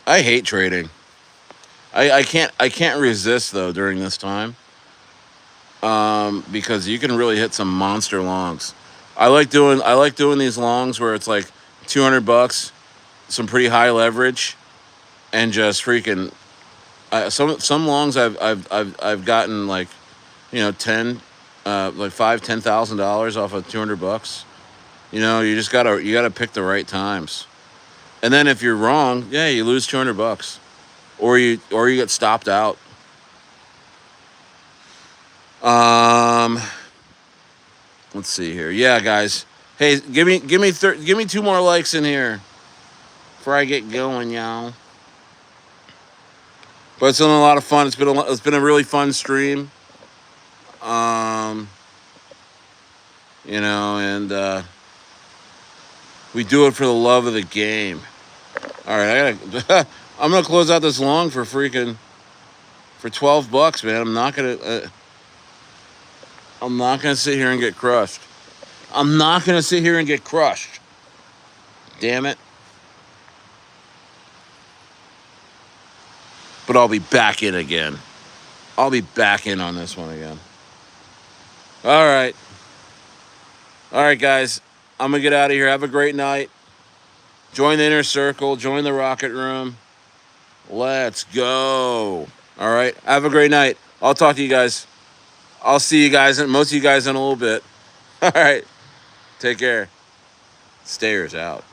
I hate trading. I can't resist though during this time. Because you can really hit some monster longs. I like doing these longs where it's like $200, some pretty high leverage, and just freaking. Some longs I've gotten like, 10,000 off of $200. You just gotta pick the right times, and then if you're wrong, yeah, you lose $200, or you get stopped out. Let's see here. Yeah, guys. Hey, give me 2 more likes in here before I get going, y'all. But it's been a lot of fun. It's been a really fun stream. And we do it for the love of the game. All right, I'm gonna close out this long for $12, man. I'm not gonna sit here and get crushed. I'm not gonna sit here and get crushed. Damn it. But I'll be back in again. I'll be back in on this one again. All right. All right, guys. I'm going to get out of here. Have a great night. Join the inner circle. Join the rocket room. Let's go. All right. Have a great night. I'll talk to you guys. I'll see you guys, most of you guys in a little bit. All right. Take care. Stayers out.